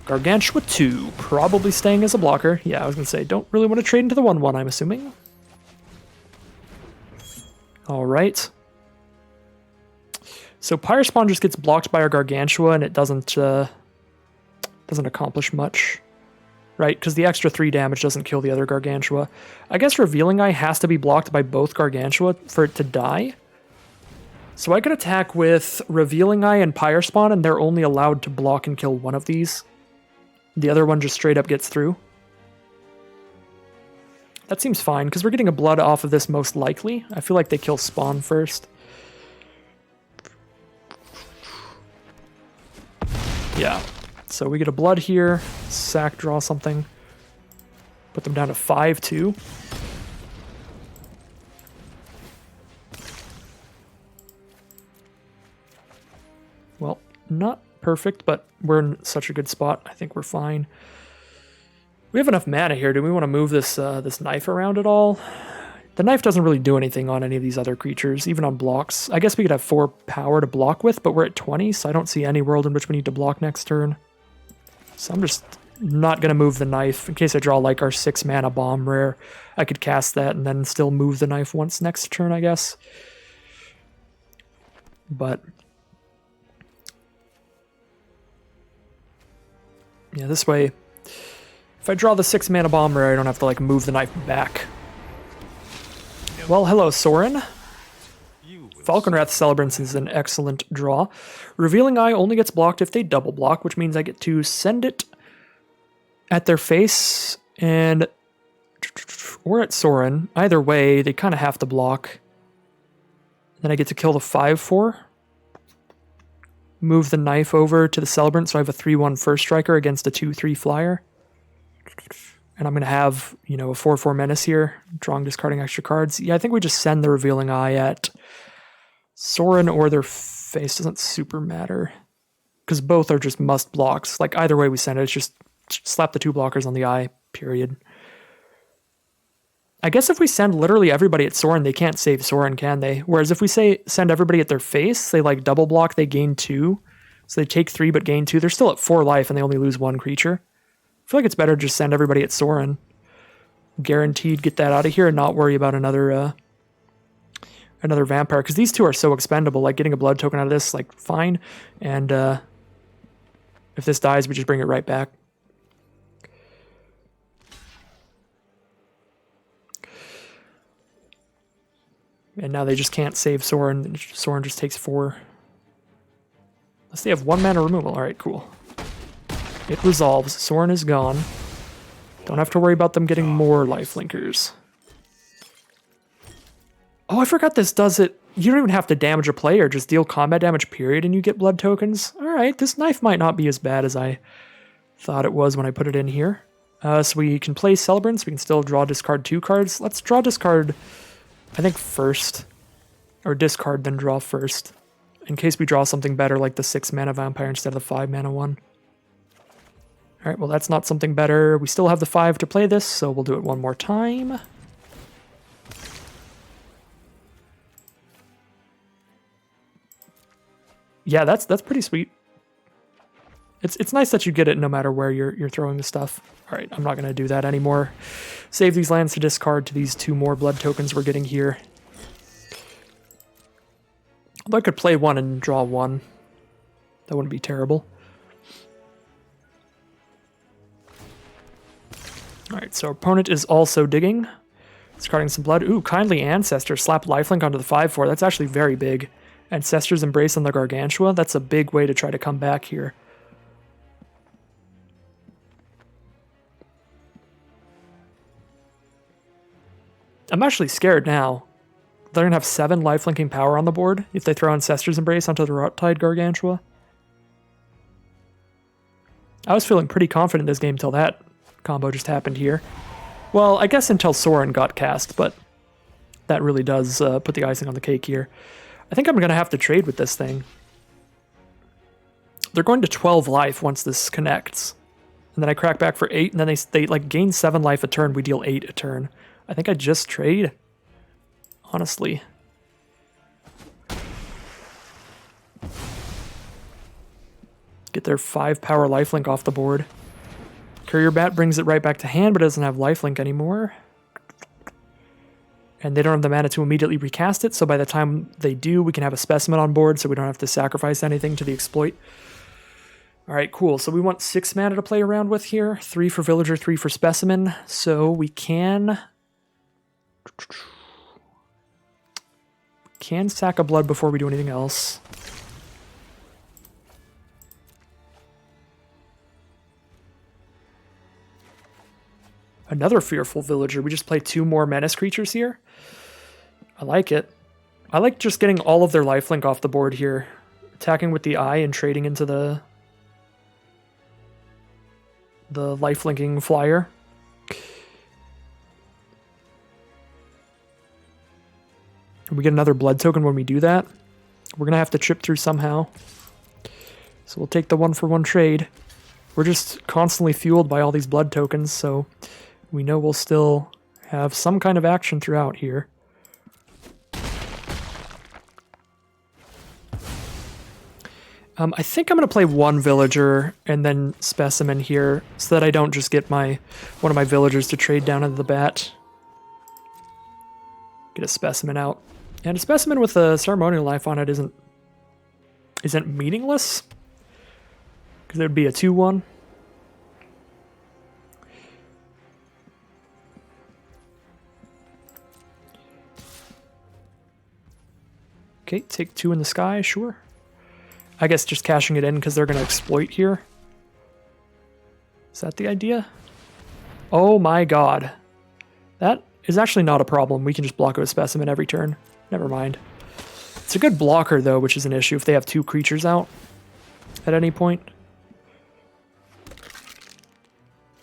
Gargantua 2, probably staying as a blocker. Yeah, I was going to say, don't really want to trade into the 1/1, I'm assuming. Alright. So Pyrespawn just gets blocked by our Gargantua, and it doesn't accomplish much. Right, because the extra 3 damage doesn't kill the other Gargantua. I guess Revealing Eye has to be blocked by both Gargantua for it to die. So I could attack with Revealing Eye and Pyrespawn, and they're only allowed to block and kill one of these. The other one just straight up gets through. That seems fine, because we're getting a blood off of this most likely. I feel like they kill Spawn first. Yeah. So we get a blood here. Sack, draw something. Put them down to 5/2. Well, not perfect, but we're in such a good spot. I think we're fine. We have enough mana here. Do we want to move this this knife around at all? The knife doesn't really do anything on any of these other creatures, even on blocks. I guess we could have 4 power to block with, but we're at 20, so I don't see any world in which we need to block next turn. So I'm just not going to move the knife. In case I draw like our 6 mana bomb rare, I could cast that and then still move the knife once next turn, I guess. But yeah, this way, if I draw the 6 mana bomb rare, I don't have to like move the knife back. Well, hello, Sorin. Falconwrath Celebrants is an excellent draw. Revealing Eye only gets blocked if they double block, which means I get to send it at their face and or at Sorin. Either way, they kind of have to block. Then I get to kill the 5/4. Move the knife over to the Celebrant, so I have a 3/1 first striker against a 2/3 flyer. And I'm going to have, you know, a 4/4 Menace here, drawing, discarding extra cards. Yeah, I think we just send the Revealing Eye at Sorin or their face. Doesn't super matter. because both are just must blocks. Like either way we send it, it's just slap the 2 blockers on the eye, period. I guess if we send literally everybody at Sorin, they can't save Sorin, can they? Whereas if we say send everybody at their face, they like double block, they gain 2. So they take 3 but gain 2. They're still at 4 life and they only lose 1 creature. I feel like it's better to just send everybody at Sorin. Guaranteed get that out of here and not worry about another vampire. Because these 2 are so expendable. Like getting a blood token out of this, like fine. And if this dies, we just bring it right back. And now they just can't save Sorin. Sorin just takes 4. Unless they have 1 mana removal. Alright, cool. It resolves. Sorin is gone. Don't have to worry about them getting more lifelinkers. Oh, I forgot this does it. You don't even have to damage a player. Just deal combat damage, period, and you get blood tokens. Alright, this knife might not be as bad as I thought it was when I put it in here. So we can play Celebrants. We can still draw, discard 2 cards. Let's draw, discard... I think first, or discard then draw first, in case we draw something better like the 6 mana vampire instead of the 5 mana one. Alright, well that's not something better. We still have the 5 to play this, so we'll do it one more time. Yeah, that's pretty sweet. It's nice that you get it no matter where you're throwing the stuff. Alright, I'm not going to do that anymore. Save these lands to discard to these 2 more blood tokens we're getting here. Although I could play 1 and draw 1. That wouldn't be terrible. Alright, so opponent is also digging. Discarding some blood. Ooh, Kindly Ancestor. Slap lifelink onto the 5/4. That's actually very big. Ancestor's Embrace on the Gargantua. That's a big way to try to come back here. I'm actually scared now. They're going to have 7 lifelinking power on the board if they throw Ancestor's Embrace onto the Rot-Tide Gargantua. I was feeling pretty confident this game until that combo just happened here. Well, I guess until Sorin got cast, but that really does put the icing on the cake here. I think I'm going to have to trade with this thing. They're going to 12 life once this connects. And then I crack back for 8, and then they like gain 7 life a turn, we deal 8 a turn. I think I just trade. Honestly. Get their 5 power lifelink off the board. Courier Bat brings it right back to hand, but it doesn't have lifelink anymore. And they don't have the mana to immediately recast it, so by the time they do, we can have a Specimen on board, so we don't have to sacrifice anything to the exploit. Alright, cool. So we want 6 mana to play around with here. 3 for Villager, 3 for Specimen. So we can sack a blood before we do anything else. Another Fearful Villager. We just play 2 more Menace creatures here. I like it. I like just getting all of their lifelink off the board here. Attacking with the eye and trading into the lifelinking flyer. We get another blood token when we do that. We're going to have to chip through somehow. So we'll take the 1-for-1 trade. We're just constantly fueled by all these blood tokens, so we know we'll still have some kind of action throughout here. I think I'm going to play 1 villager and then Specimen here so that I don't just get one of my villagers to trade down into the bat. Get a Specimen out. And a Specimen with a Ceremonial Life on it isn't meaningless. Because it would be a 2/1. Okay, take 2 in the sky, sure. I guess just cashing it in because they're going to exploit here. Is that the idea? Oh my god. That is actually not a problem. We can just block it with Specimen every turn. Never mind. It's a good blocker, though, which is an issue if they have 2 creatures out at any point.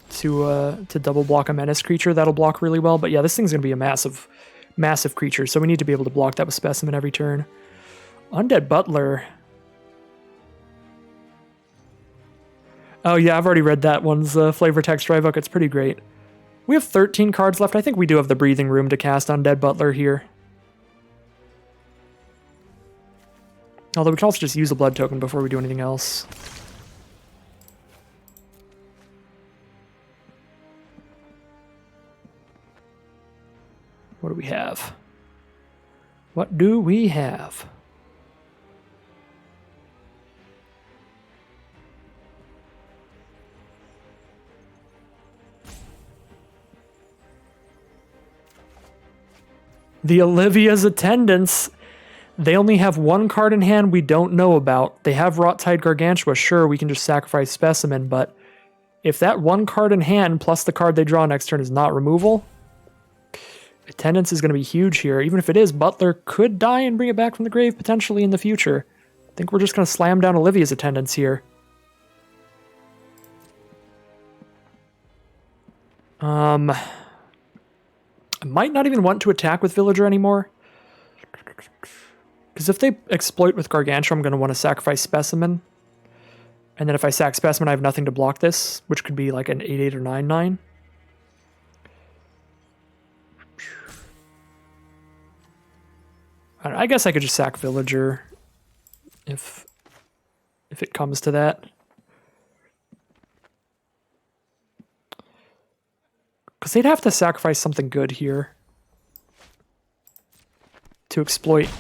To double block a Menace creature, that'll block really well. But yeah, this thing's going to be a massive, massive creature, so we need to be able to block that with Specimen every turn. Undead Butler. Oh yeah, I've already read that one's flavor text dry book. It's pretty great. We have 13 cards left. I think we do have the breathing room to cast Undead Butler here. Although we can also just use a blood token before we do anything else. What do we have? What do we have? The Olivia's Attendants. They only have one card in hand we don't know about. They have Rot-Tide Gargantua. Sure, we can just sacrifice Specimen, but if that one card in hand plus the card they draw next turn is not removal, Attendance is going to be huge here. Even if it is, Butler could die and bring it back from the grave potentially in the future. I think we're just going to slam down Olivia's Attendance here. I might not even want to attack with Villager anymore. Because if they exploit with Gargantua, I'm going to want to sacrifice Specimen. And then if I sack Specimen, I have nothing to block this, which could be like an 8-8 or 9-9. I guess I could just sack Villager if it comes to that. Because they'd have to sacrifice something good here to exploit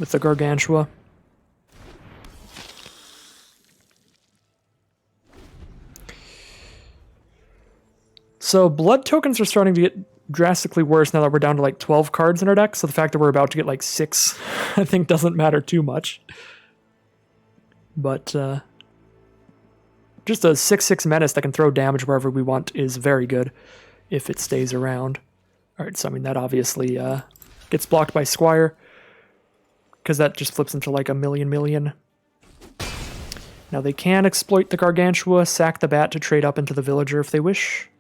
with the Gargantua. So blood tokens are starting to get drastically worse now that we're down to like 12 cards in our deck, so the fact that we're about to get like 6 I think doesn't matter too much. But just a 6/6 menace that can throw damage wherever we want is very good if it stays around. Alright, so I mean that obviously gets blocked by Squire, because that just flips into like a million. Now they can exploit the Gargantua, sack the Bat to trade up into the Villager if they wish.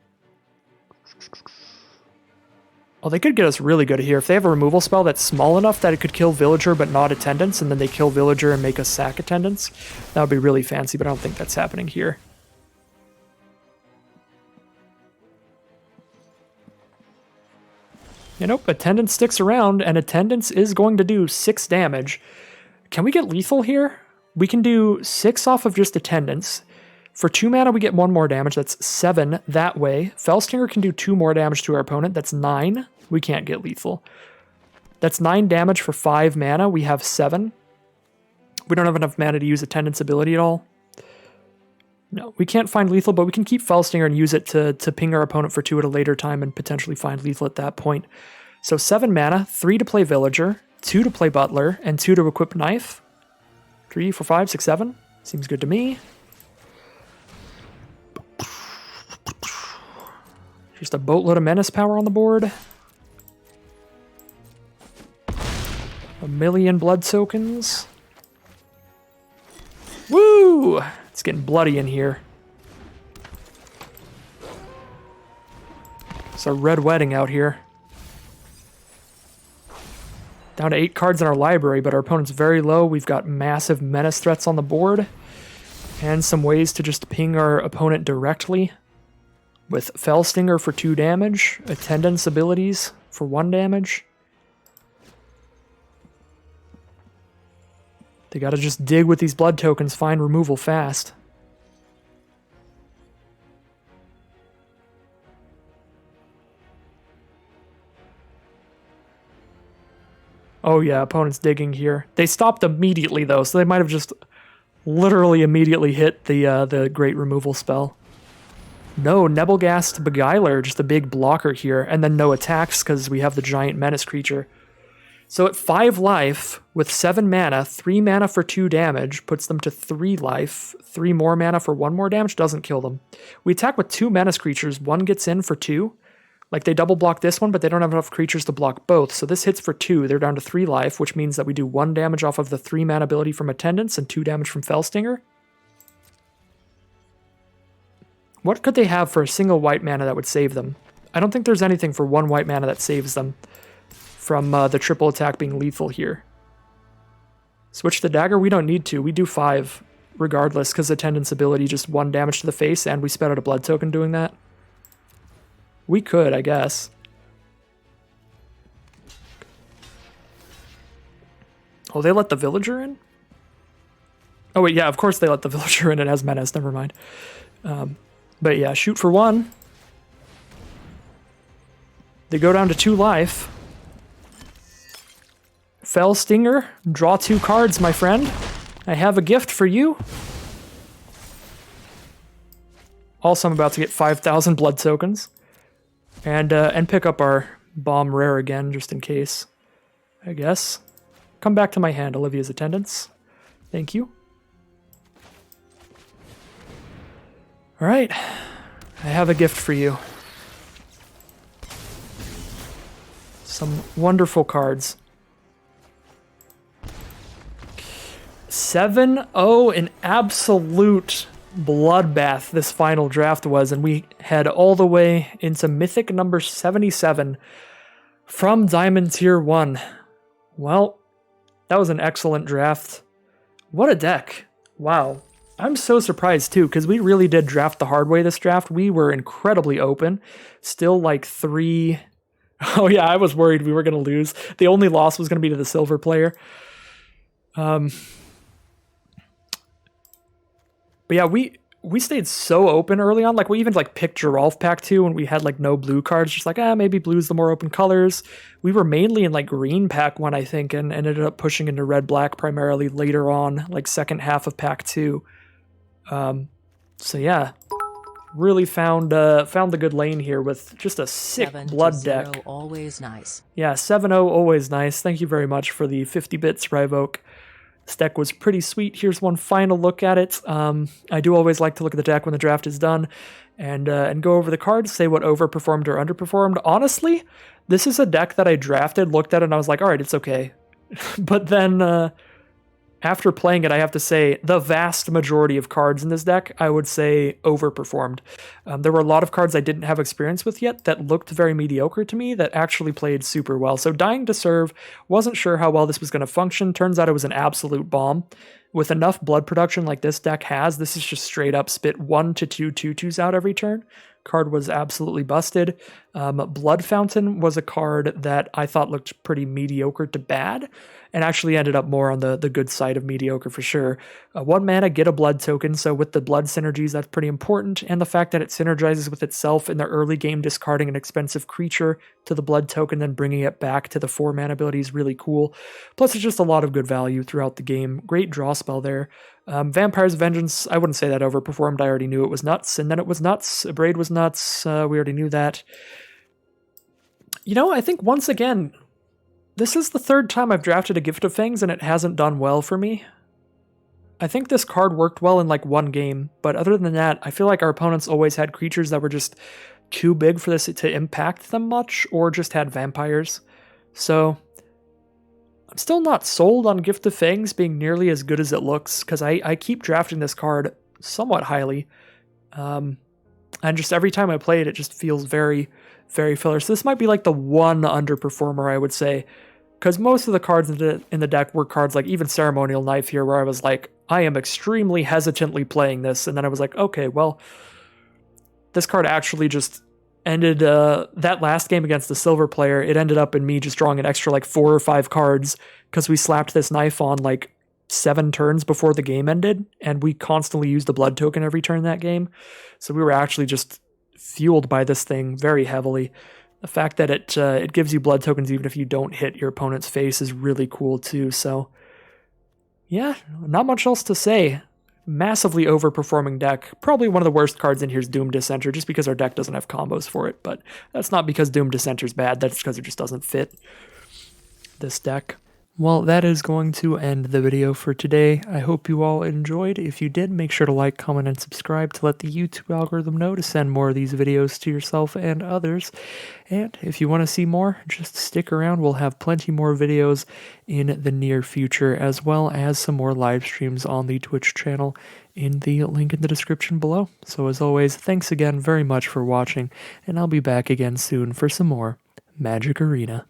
Oh, they could get us really good here. If they have a removal spell that's small enough that it could kill Villager but not Attendance, and then they kill Villager and make us sack Attendance, that would be really fancy, but I don't think that's happening here. You know, Attendance sticks around, and Attendance is going to do 6 damage. Can we get lethal here? We can do 6 off of just Attendance. For 2 mana, we get 1 more damage. That's 7 that way. Fellstinger can do 2 more damage to our opponent. That's 9. We can't get lethal. That's 9 damage for 5 mana. We have 7. We don't have enough mana to use Attendance ability at all. No, we can't find lethal, but we can keep Fellstinger and use it to ping our opponent for 2 at a later time and potentially find lethal at that point. So 7 mana, 3 to play Villager, 2 to play Butler, and 2 to equip Knife. 3, 4, 5, 6, 7. Seems good to me. Just a boatload of menace power on the board. A million blood tokens. Woo! It's getting bloody in here. It's a red wedding out here. Down to 8 cards in our library, but our opponent's very low. We've got massive menace threats on the board. And some ways to just ping our opponent directly. With Fellstinger for 2 damage, Attendance abilities for 1 damage. They gotta just dig with these blood tokens, find removal fast. Oh yeah, opponent's digging here. They stopped immediately though, so they might have just literally immediately hit the great removal spell. No, Nebelgast Beguiler, just a big blocker here, and then no attacks because we have the giant menace creature. So at 5 life, with 7 mana, 3 mana for 2 damage, puts them to 3 life, 3 more mana for 1 more damage, doesn't kill them. We attack with 2 menace creatures, 1 gets in for 2. Like they double block this one, but they don't have enough creatures to block both, so this hits for 2, they're down to 3 life, which means that we do 1 damage off of the 3 mana ability from Attendance and 2 damage from Fellstinger. What could they have for a single white mana that would save them? I don't think there's anything for 1 white mana that saves them from the triple attack being lethal here. Switch the dagger? We don't need to. We do 5 regardless, because Attendant's ability just 1 damage to the face, and we sped out a blood token doing that. We could, I guess. Oh, they let the villager in? Oh, wait, yeah, of course they let the villager in. It has menace, never mind. But yeah, shoot for 1. They go down to 2 life. Fell Stinger, draw 2 cards, my friend. I have a gift for you. Also, I'm about to get 5,000 blood tokens. And pick up our bomb rare again, just in case, I guess. Come back to my hand, Olivia's Attendants. Thank you. Alright, I have a gift for you. Some wonderful cards. 7-0, an absolute bloodbath this final draft was, and we head all the way into Mythic number 77 from Diamond Tier 1. Well, that was an excellent draft. What a deck. Wow. I'm so surprised too, because we really did draft the hard way this draft. We were incredibly open. Still like 3... Oh yeah, I was worried we were going to lose. The only loss was going to be to the silver player. But yeah, we stayed so open early on. Like, we even like picked Giralf pack 2 when we had like no blue cards. Just like, maybe blue's the more open colors. We were mainly in like green pack 1, I think, and ended up pushing into red-black primarily later on, like second half of pack 2. So yeah, really found the good lane here with just a sick blood deck. Always nice. Yeah, 7-0, always nice. Thank you very much for the 50 bits, Ryvoke. This deck was pretty sweet. Here's one final look at it. I do always like to look at the deck when the draft is done and go over the cards, say what overperformed or underperformed. Honestly, this is a deck that I drafted, looked at it, and I was like, all right, it's okay. But then after playing it, I have to say the vast majority of cards in this deck, I would say, overperformed. There were a lot of cards I didn't have experience with yet that looked very mediocre to me that actually played super well. So Dying to Serve, wasn't sure how well this was going to function. Turns out it was an absolute bomb. With enough blood production like this deck has, this is just straight up spit 1 to 2 2/2s out every turn. Card was absolutely busted. Blood Fountain was a card that I thought looked pretty mediocre to bad, and actually ended up more on the good side of mediocre for sure. 1 mana, get a blood token, so with the blood synergies, that's pretty important, and the fact that it synergizes with itself in the early game, discarding an expensive creature to the blood token, then bringing it back to the 4 mana ability is really cool. Plus, it's just a lot of good value throughout the game. Great draw spell there. Vampire's Vengeance, I wouldn't say that overperformed. I already knew it was nuts, and then it was nuts. Abrade was nuts. We already knew that. You know, I think once again, this is the 3rd time I've drafted a Gift of Fangs and it hasn't done well for me. I think this card worked well in like 1 game, but other than that, I feel like our opponents always had creatures that were just too big for this to impact them much, or just had vampires. So I'm still not sold on Gift of Fangs being nearly as good as it looks, because I keep drafting this card somewhat highly. And just every time I play it, it just feels very, very filler. So this might be like the one underperformer, I would say, because most of the cards in the deck were cards like even Ceremonial Knife here, where I was like, I am extremely hesitantly playing this, and then I was like, okay, well, this card actually just ended that last game against the silver player. It ended up in me just drawing an extra like 4 or 5 cards because we slapped this knife on like 7 turns before the game ended, and we constantly used the blood token every turn that game. So we were actually just fueled by this thing very heavily. The fact that it gives you blood tokens even if you don't hit your opponent's face is really cool too. So yeah, not much else to say. Massively overperforming deck. Probably one of the worst cards in here is Doom Dissenter, just because our deck doesn't have combos for it, but that's not because Doom Dissenter's bad, that's because it just doesn't fit this deck. Well, that is going to end the video for today. I hope you all enjoyed. If you did, make sure to like, comment, and subscribe to let the YouTube algorithm know to send more of these videos to yourself and others. And if you want to see more, just stick around. We'll have plenty more videos in the near future, as well as some more live streams on the Twitch channel in the link in the description below. So as always, thanks again very much for watching, and I'll be back again soon for some more Magic Arena.